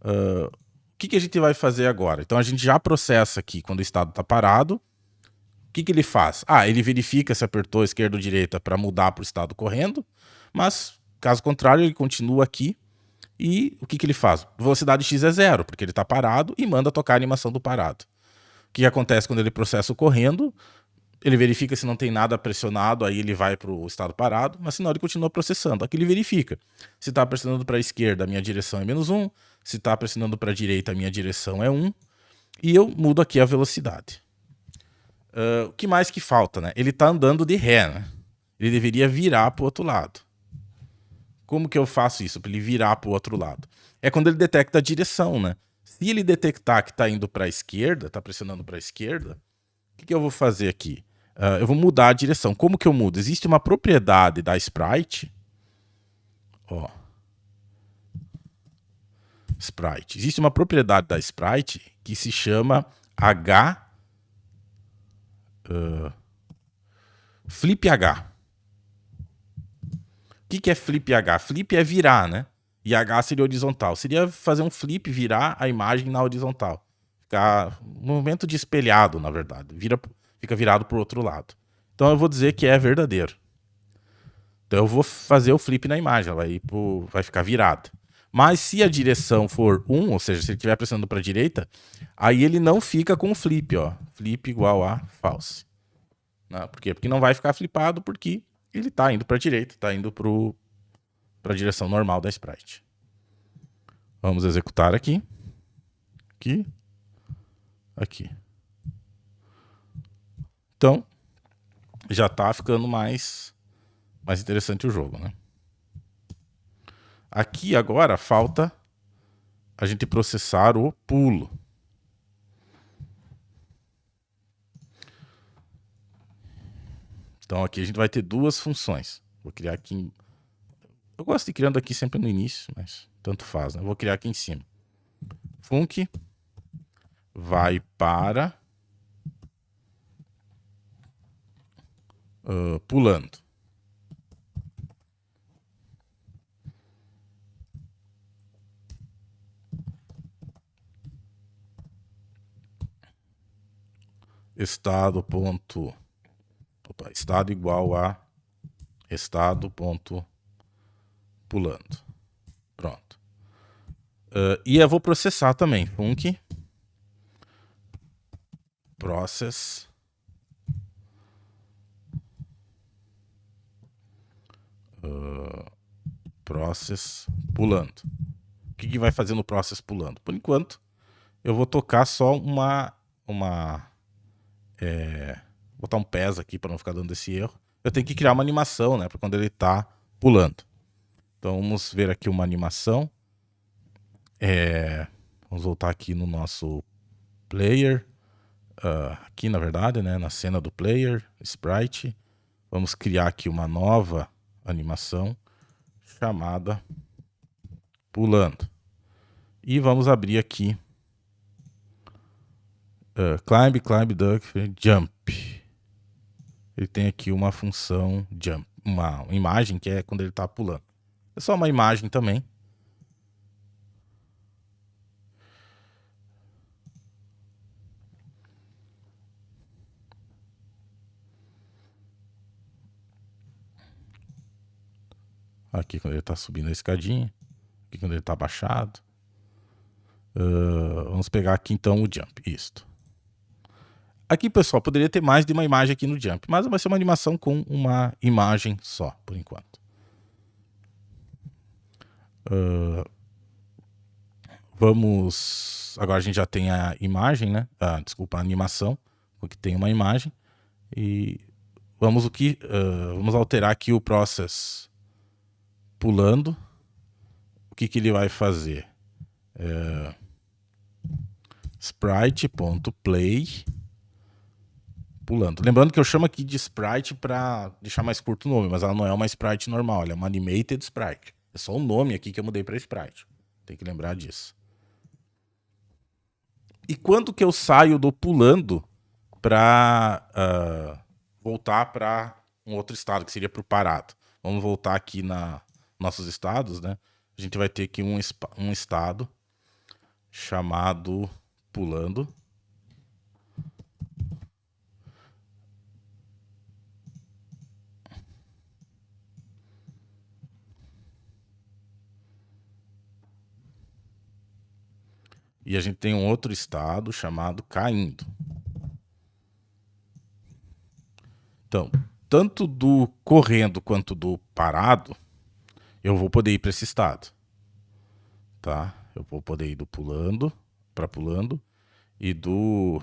o que a gente vai fazer agora? Então, a gente já processa aqui quando o estado está parado. O que ele faz? Ele verifica se apertou esquerda ou direita para mudar para o estado correndo, mas, caso contrário, ele continua aqui. E o que ele faz? Velocidade x é 0, porque ele está parado e manda tocar a animação do parado. O que acontece quando ele processa o correndo? Ele verifica se não tem nada pressionado, aí ele vai para o estado parado, mas senão ele continua processando. Aqui ele verifica. Se está pressionando para a esquerda, a minha direção é -1. Se está pressionando para a direita, a minha direção é 1. E eu mudo aqui a velocidade. O que mais que falta, né? Ele está andando de ré, né? Ele deveria virar para o outro lado. Como que eu faço isso para ele virar para o outro lado? É quando ele detecta a direção, né? Se ele detectar que está indo para a esquerda, está pressionando para a esquerda, o que eu vou fazer aqui? Eu vou mudar a direção. Como que eu mudo? Existe uma propriedade da Sprite. Ó. Sprite. Existe uma propriedade da Sprite que se chama Flip H. O que é Flip H? Flip é virar, né? E H seria horizontal. Seria fazer um flip, virar a imagem na horizontal. Ficar um movimento de espelhado, na verdade. Fica virado para o outro lado. Então eu vou dizer que é verdadeiro. Então eu vou fazer o flip na imagem, ela vai ficar virada. Mas se a direção for 1, ou seja, se ele estiver pressionando para a direita, aí ele não fica com o flip, ó. Flip igual a false. Não, por quê? Porque não vai ficar flipado, porque ele está indo para a direita, está indo para a direção normal da sprite. Vamos executar aqui. Aqui. Aqui. Então, já está ficando mais interessante o jogo, né? Aqui agora falta a gente processar o pulo. Então aqui a gente vai ter duas funções. Vou criar aqui. Eu gosto de ir criando aqui sempre no início, mas tanto faz, né? Vou criar aqui em cima. Func vai para pulando. Estado ponto. Opa, estado igual a estado ponto pulando. Pronto. E eu vou processar também. Func process process pulando. O que vai fazer no process pulando? Por enquanto, eu vou tocar só botar um PES aqui para não ficar dando esse erro. Eu tenho que criar uma animação, né, para quando ele está pulando. Então vamos ver aqui uma animação. Vamos voltar aqui no nosso player. Aqui, na verdade, né, na cena do player, sprite. Vamos criar aqui uma nova animação chamada pulando. E vamos abrir aqui climb, duck, jump. Ele tem aqui uma função jump, uma imagem que é quando ele está pulando. É só uma imagem também. Aqui quando ele está subindo a escadinha. Aqui quando ele está abaixado. Vamos pegar aqui então o jump. Isto. Aqui, pessoal, poderia ter mais de uma imagem aqui no jump, mas vai ser uma animação com uma imagem só, por enquanto. Vamos... Agora a gente já tem a imagem, né? Desculpa, a animação, porque tem uma imagem. E vamos alterar aqui o process pulando. O que ele vai fazer? Sprite.play pulando. Lembrando que eu chamo aqui de sprite para deixar mais curto o nome, mas ela não é uma sprite normal, ela é uma animated sprite. É só o nome aqui que eu mudei para sprite. Tem que lembrar disso. E quando que eu saio do pulando para voltar para um outro estado, que seria para o parado? Vamos voltar aqui na nossos estados, né? A gente vai ter aqui um estado chamado pulando. E a gente tem um outro estado chamado caindo. Então, tanto do correndo quanto do parado, eu vou poder ir para esse estado. Tá? Eu vou poder ir do pulando para pulando e do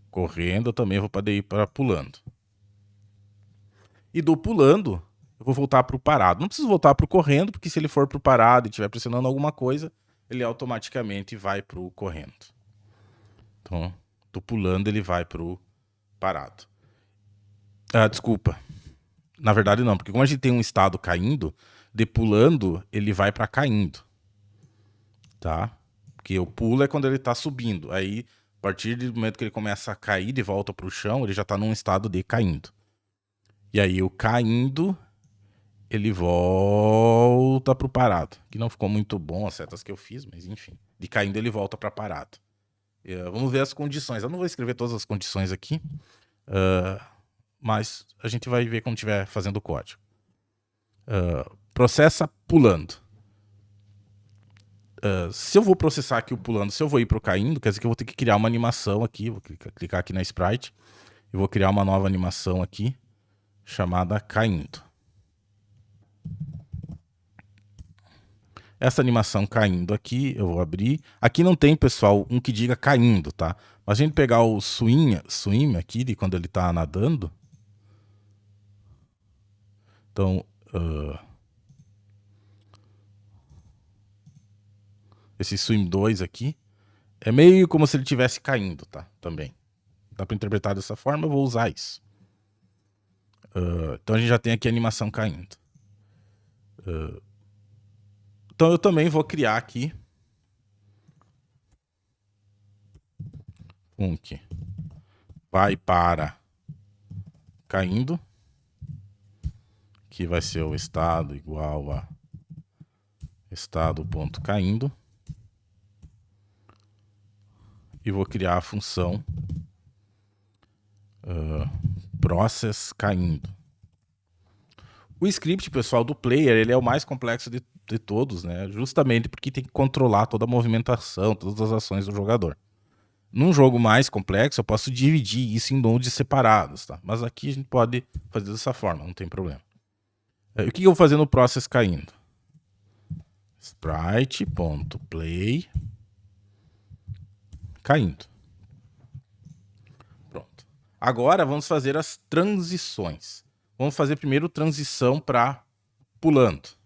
correndo eu também vou poder ir para pulando. E do pulando, eu vou voltar para o parado. Não preciso voltar para o correndo, porque se ele for para o parado e estiver pressionando alguma coisa, ele automaticamente vai para o correndo. Então, do pulando ele vai para o parado. Desculpa. Na verdade não, porque como a gente tem um estado caindo, de pulando ele vai para caindo. Tá? Porque o pulo é quando ele está subindo. Aí, a partir do momento que ele começa a cair de volta para o chão, ele já está num estado de caindo. E aí o caindo, ele volta pro parado. Que não ficou muito bom as setas que eu fiz, mas enfim. De caindo ele volta para parado. Vamos ver as condições. Eu não vou escrever todas as condições aqui, mas a gente vai ver quando estiver fazendo o código. Processa pulando. Se eu vou processar aqui o pulando, se eu vou ir pro caindo, quer dizer que eu vou ter que criar uma animação aqui. Vou clicar aqui na sprite e vou criar uma nova animação aqui chamada caindo. Essa animação caindo aqui, eu vou abrir. Aqui não tem, pessoal, um que diga caindo, tá? Mas a gente pegar o swim aqui, de quando ele tá nadando. Então, esse swim 2 aqui, é meio como se ele estivesse caindo, tá? Também. Dá para interpretar dessa forma, eu vou usar isso. Então a gente já tem aqui a animação caindo. Então eu também vou criar aqui um que vai para caindo, que vai ser o estado igual a estado.caindo. E vou criar a função process caindo. O script, pessoal, do player, ele é o mais complexo de todos, né? Justamente porque tem que controlar toda a movimentação, todas as ações do jogador. Num jogo mais complexo, eu posso dividir isso em nodes separados, tá? Mas aqui a gente pode fazer dessa forma, não tem problema. E o que eu vou fazer no process caindo? Sprite.play caindo. Pronto. Agora vamos fazer as transições. Vamos fazer primeiro transição para pulando.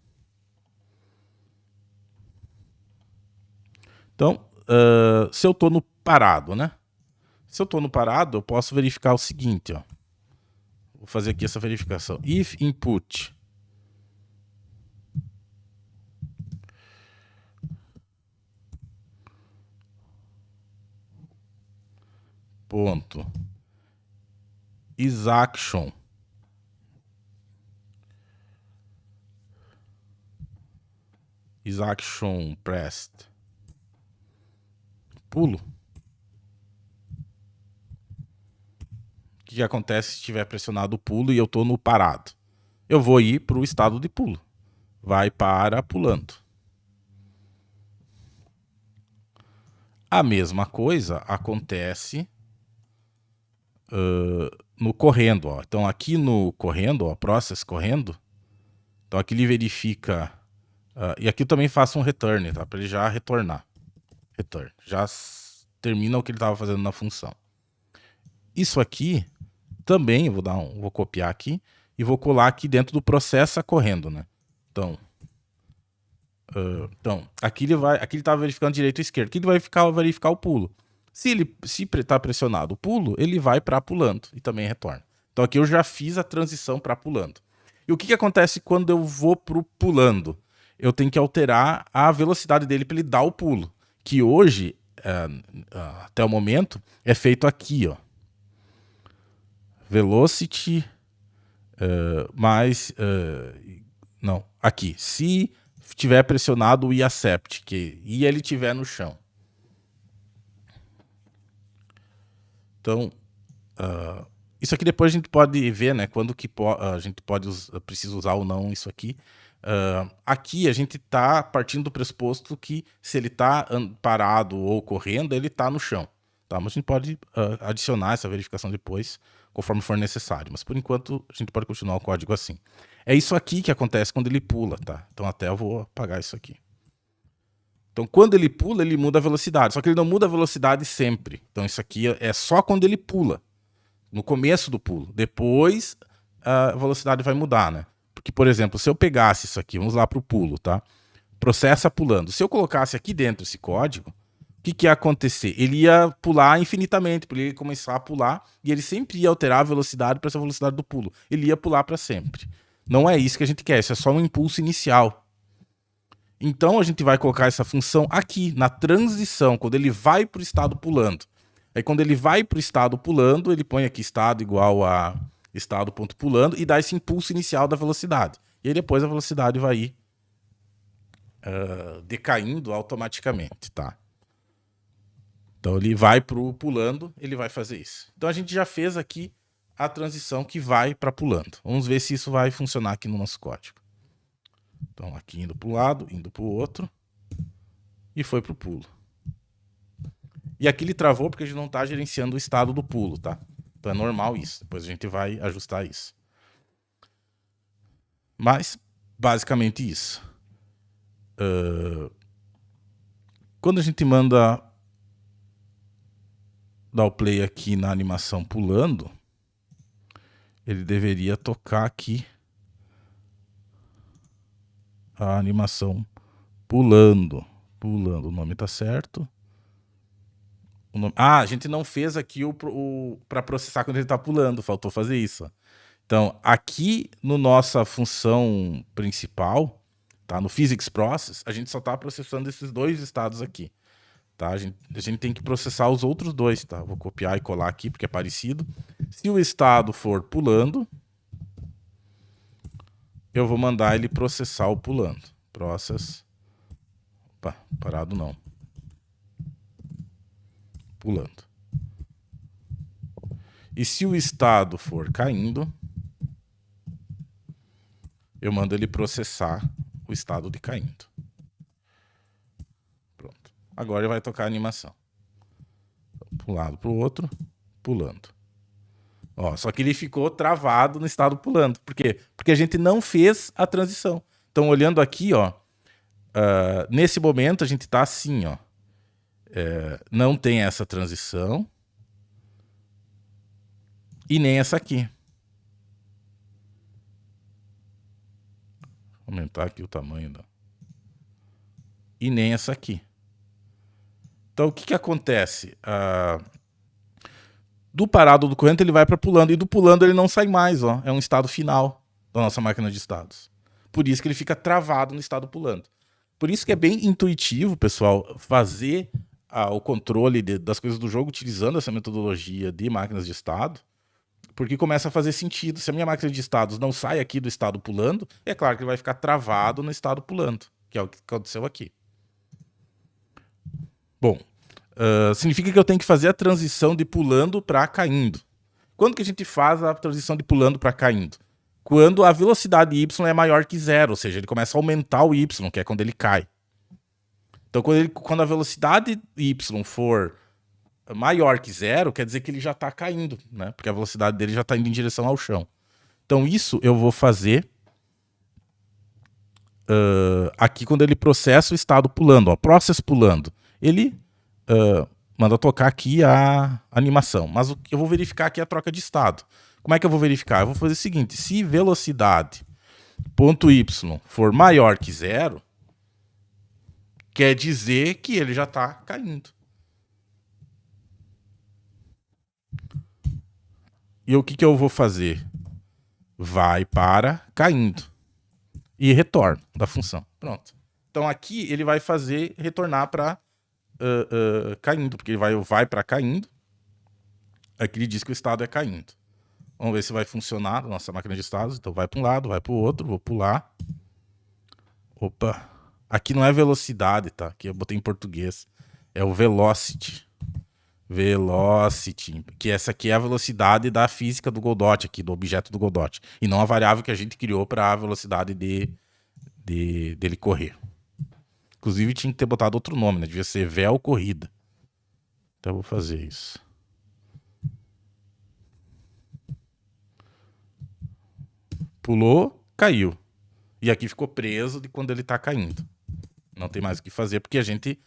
Então, se eu estou no parado, né? Se eu estou no parado, eu posso verificar o seguinte, ó. Vou fazer aqui essa verificação. If input ponto isAction pressed pulo. O que acontece se estiver pressionado o pulo e eu estou no parado? Eu vou ir para o estado de pulo. Vai para pulando. A mesma coisa acontece no correndo. Ó. Então aqui no correndo, ó, process correndo, então aqui ele verifica... e aqui eu também faço um return, tá? Para ele já retornar. Return. Já termina o que ele estava fazendo na função. Isso aqui também, vou copiar aqui e vou colar aqui dentro do processa correndo, né? Então aqui ele está verificando direito e esquerdo. Aqui ele vai verificar o pulo. Se está pressionado o pulo, ele vai para pulando e também retorna. Então aqui eu já fiz a transição para pulando. E o que acontece quando eu vou pro pulando? Eu tenho que alterar a velocidade dele para ele dar o pulo. Que hoje até o momento é feito aqui, ó. Velocity mais... não, aqui. Se tiver pressionado o i-accept, que e ele tiver no chão. Então, isso aqui depois a gente pode ver, né? Quando que a gente precisa usar ou não isso aqui. Aqui a gente está partindo do pressuposto que se ele está parado ou correndo, ele está no chão. Tá? Mas a gente pode adicionar essa verificação depois, conforme for necessário. Mas por enquanto a gente pode continuar o código assim. É isso aqui que acontece quando ele pula, tá? Então até eu vou apagar isso aqui. Então quando ele pula, ele muda a velocidade. Só que ele não muda a velocidade sempre. Então isso aqui é só quando ele pula. No começo do pulo. Depois a velocidade vai mudar, né? Porque, por exemplo, se eu pegasse isso aqui, vamos lá para o pulo, tá? Processa pulando. Se eu colocasse aqui dentro esse código, o que ia acontecer? Ele ia pular infinitamente, porque ele ia começar a pular e ele sempre ia alterar a velocidade para essa velocidade do pulo. Ele ia pular para sempre. Não é isso que a gente quer, isso é só um impulso inicial. Então a gente vai colocar essa função aqui, na transição, quando ele vai para o estado pulando. Aí quando ele vai para o estado pulando, ele põe aqui estado igual a estado.pulando e dá esse impulso inicial da velocidade. E aí depois a velocidade vai ir decaindo automaticamente, tá? Então ele vai pro pulando, ele vai fazer isso. Então a gente já fez aqui a transição que vai para pulando. Vamos ver se isso vai funcionar aqui no nosso código. Então aqui indo para um lado, indo para o outro e foi pro pulo. E aqui ele travou porque a gente não está gerenciando o estado do pulo, tá? Então é normal isso. Depois a gente vai ajustar isso. Mas, basicamente isso. Quando a gente manda dar o play aqui na animação pulando, ele deveria tocar aqui a animação pulando. Pulando, o nome tá certo. A gente não fez aqui para processar quando ele tá pulando, faltou fazer isso. Então, aqui no nossa função principal, tá? No physics process, a gente só está processando esses dois estados aqui. Tá? A gente tem que processar os outros dois. Tá? Vou copiar e colar aqui porque é parecido. Se o estado for pulando, eu vou mandar ele processar o pulando. Process. Opa, parado não. Pulando. E se o estado for caindo, eu mando ele processar o estado de caindo. Pronto. Agora ele vai tocar a animação. Para um lado, para o outro, pulando. Ó, só que ele ficou travado no estado pulando. Por quê? Porque a gente não fez a transição. Então, olhando aqui, ó, nesse momento a gente está assim, ó. Não tem essa transição. E nem essa aqui. Vou aumentar aqui o tamanho da... E nem essa aqui. Então, o que acontece? Do parado do corrente ele vai para pulando. E do pulando ele não sai mais, ó. É um estado final da nossa máquina de estados. Por isso que ele fica travado no estado pulando. Por isso que é bem intuitivo, pessoal, fazer o controle das coisas do jogo utilizando essa metodologia de máquinas de estado, porque começa a fazer sentido. Se a minha máquina de estados não sai aqui do estado pulando, é claro que ele vai ficar travado no estado pulando, que é o que aconteceu aqui. Bom, significa que eu tenho que fazer a transição de pulando para caindo. Quando que a gente faz a transição de pulando para caindo? Quando a velocidade y é maior que zero, ou seja, ele começa a aumentar o y, que é quando ele cai. Então, quando a velocidade y for maior que zero, quer dizer que ele já está caindo, né? Porque a velocidade dele já está indo em direção ao chão. Então, isso eu vou fazer aqui quando ele processa o estado pulando, ó, process pulando. Ele manda tocar aqui a animação, mas eu vou verificar aqui a troca de estado. Como é que eu vou verificar? Eu vou fazer o seguinte, se velocidade ponto y for maior que zero, quer dizer que ele já está caindo. E o que eu vou fazer? Vai para caindo. E retorno da função. Pronto. Então aqui ele vai retornar para caindo, porque ele vai para caindo. Aqui ele diz que o estado é caindo. Vamos ver se vai funcionar a nossa máquina de estados. Então vai para um lado, vai para o outro, vou pular. Opa. Aqui não é velocidade, tá? Aqui eu botei em português. É o velocity. Velocity. Que essa aqui é a velocidade da física do Godot aqui, do objeto do Godot. E não a variável que a gente criou para a velocidade dele correr. Inclusive tinha que ter botado outro nome, né? Devia ser vel corrida. Então eu vou fazer isso. Pulou, caiu. E aqui ficou preso de quando ele tá caindo. Não tem mais o que fazer, porque a gente...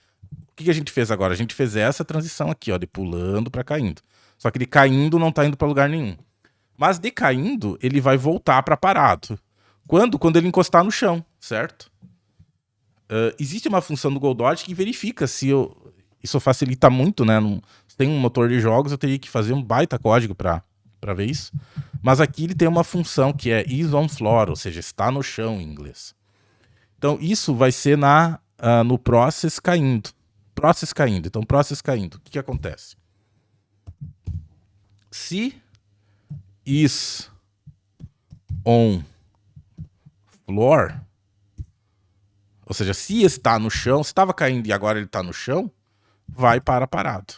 O que a gente fez agora? A gente fez essa transição aqui, ó, de pulando para caindo. Só que de caindo não tá indo para lugar nenhum. Mas de caindo, ele vai voltar para parado. Quando ele encostar no chão, certo? Existe uma função do Godot que verifica se isso facilita muito, né? Se tem um motor de jogos, eu teria que fazer um baita código para ver isso. Mas aqui ele tem uma função que é is on floor, ou seja, está no chão em inglês. Então isso vai ser no process caindo. Process caindo. Então process caindo. O que acontece? Se is on floor, ou seja, se está no chão, se estava caindo e agora ele está no chão, vai para parado.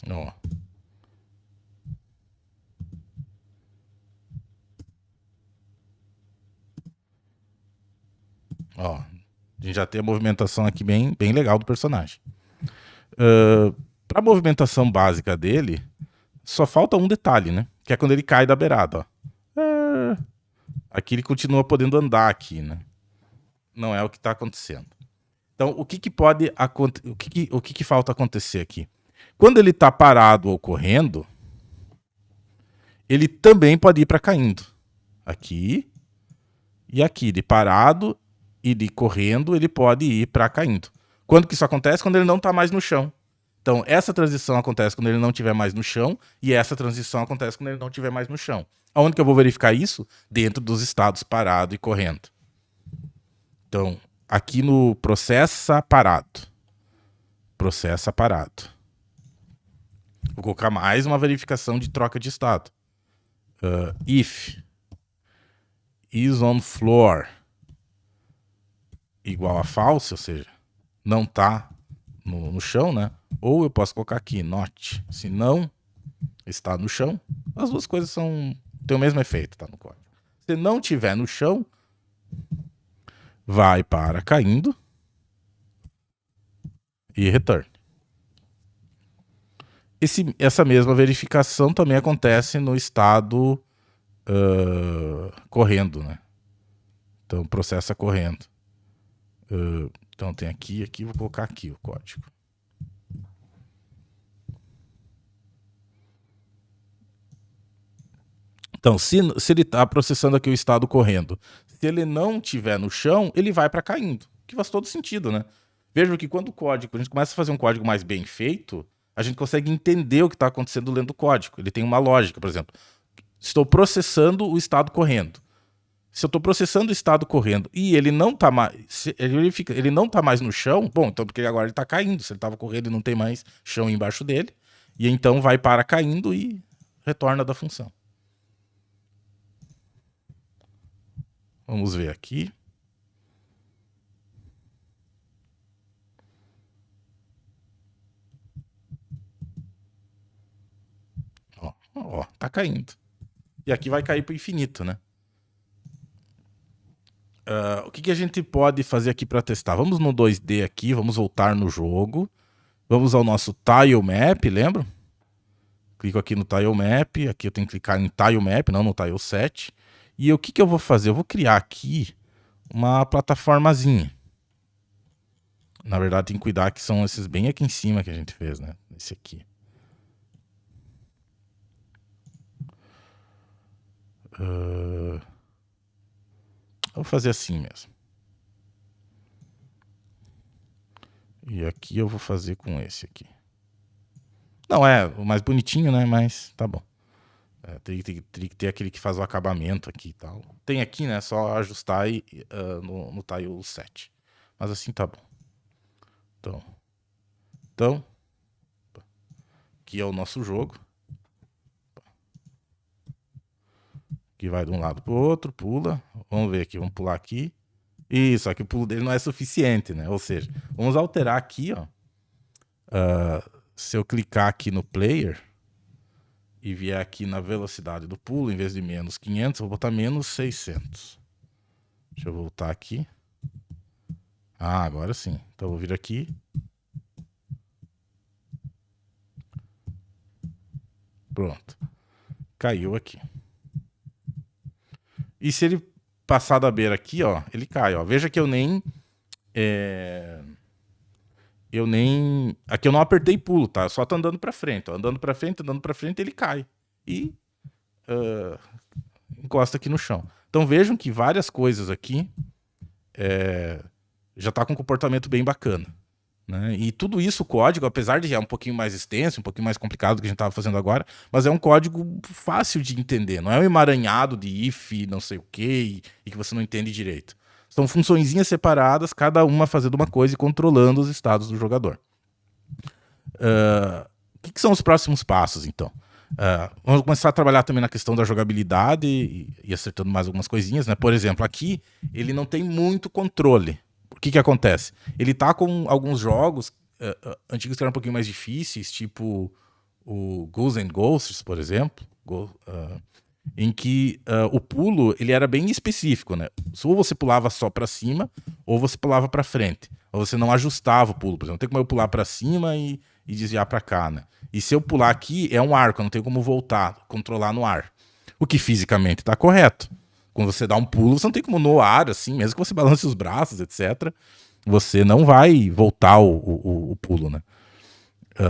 Ó. Ó. A gente já tem a movimentação aqui bem legal do personagem. Para a movimentação básica dele, só falta um detalhe, né? Que é quando ele cai da beirada, ó. Aqui ele continua podendo andar aqui, né? Não é o que está acontecendo. Então, o que pode acontecer? O que falta acontecer aqui? Quando ele está parado ou correndo, ele também pode ir para caindo. Aqui e aqui, de parado e de correndo, ele pode ir para caindo. Quando que isso acontece? Quando ele não está mais no chão. Então, essa transição acontece quando ele não estiver mais no chão e essa transição acontece quando ele não estiver mais no chão. Aonde que eu vou verificar isso? Dentro dos estados parado e correndo. Então, aqui no processa parado. Processa parado. Vou colocar mais uma verificação de troca de estado. If is on floor igual a false, ou seja, não está no chão, né? Ou eu posso colocar aqui, not, se não está no chão. As duas coisas têm o mesmo efeito, tá no código. Se não tiver no chão, vai para caindo e return. Essa mesma verificação também acontece no estado correndo, né? Então, processa correndo. Então, tem aqui, vou colocar aqui o código. Então, se ele está processando aqui o estado correndo, se ele não estiver no chão, ele vai para caindo. Que faz todo sentido, né? Veja que quando a gente começa a fazer um código mais bem feito, a gente consegue entender o que está acontecendo lendo o código. Ele tem uma lógica, por exemplo. Estou processando o estado correndo. Se eu estou processando o estado correndo e ele não está mais, ele não tá mais no chão, bom, então porque agora ele está caindo. Se ele estava correndo e não tem mais chão embaixo dele, e então vai para caindo e retorna da função. Vamos ver aqui. Ó, tá caindo. E aqui vai cair para o infinito, né? O que a gente pode fazer aqui para testar? Vamos no 2D aqui, vamos voltar no jogo. Vamos ao nosso Tile Map, lembra? Clico aqui no Tile Map, aqui eu tenho que clicar em Tile Map, não no Tile Set. E o que eu vou fazer? Eu vou criar aqui uma plataformazinha. Na verdade, tem que cuidar que são esses bem aqui em cima que a gente fez, né? Esse aqui. Vou fazer assim mesmo. E aqui eu vou fazer com esse aqui. Não é o mais bonitinho, né? Mas tá bom. Teria que ter aquele que faz o acabamento aqui e tal. Tem aqui, né? Só ajustar no tile 7. Mas assim tá bom. Então, aqui é o nosso jogo. Que vai de um lado pro outro, pula. Vamos ver aqui, vamos pular aqui. Isso, aqui o pulo dele não é suficiente, né? Ou seja, vamos alterar aqui, ó. Se eu clicar aqui no player e vier aqui na velocidade do pulo, em vez de menos 500, eu vou botar menos 600. Deixa eu voltar aqui. Ah, agora sim. Então eu vou vir aqui. Pronto. Caiu aqui. E se ele passar da beira aqui, ó, ele cai, ó. Veja que eu nem... Aqui eu não apertei pulo, tá? Eu só tô andando pra frente, ó. Andando pra frente, ele cai. E encosta aqui no chão. Então vejam que várias coisas aqui já tá com um comportamento bem bacana. Né? E tudo isso, o código, apesar de ser um pouquinho mais extenso, um pouquinho mais complicado do que a gente estava fazendo agora, mas é um código fácil de entender. Não é um emaranhado de if, não sei o quê, e que você não entende direito. São funçõezinhas separadas, cada uma fazendo uma coisa e controlando os estados do jogador. O que são os próximos passos, então? Vamos começar a trabalhar também na questão da jogabilidade e acertando mais algumas coisinhas, né? Por exemplo, aqui ele não tem muito controle. O que acontece? Ele tá com alguns jogos antigos que eram um pouquinho mais difíceis, tipo o Ghouls and Ghosts, por exemplo, em que o pulo ele era bem específico, né? Ou você pulava só para cima, ou você pulava para frente. Ou você não ajustava o pulo, por exemplo. Não tem como eu pular para cima e desviar para cá, né? E se eu pular aqui, é um arco, eu não tenho como voltar, controlar no ar. O que fisicamente está correto. Quando você dá um pulo, você não tem como no ar, assim, mesmo que você balance os braços, etc. Você não vai voltar o pulo, né?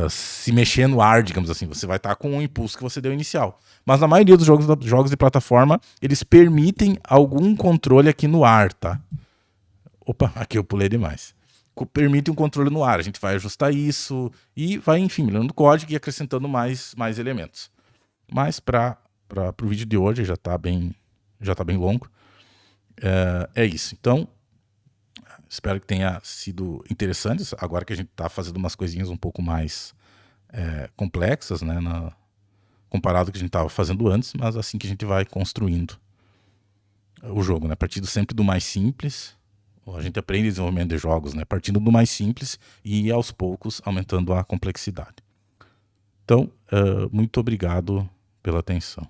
Se mexer no ar, digamos assim, você vai estar com o impulso que você deu inicial. Mas na maioria dos jogos de plataforma, eles permitem algum controle aqui no ar, tá? Opa, aqui eu pulei demais. Permite um controle no ar. A gente vai ajustar isso e vai, enfim, melhorando o código e acrescentando mais elementos. Mas para o vídeo de hoje já está bem longo. É isso. Então, espero que tenha sido interessante. Agora que a gente está fazendo umas coisinhas um pouco mais complexas, né, comparado ao que a gente estava fazendo antes, mas assim que a gente vai construindo o jogo, né, partindo sempre do mais simples. A gente aprende desenvolvimento de jogos, né, partindo do mais simples e aos poucos aumentando a complexidade. Então, muito obrigado pela atenção.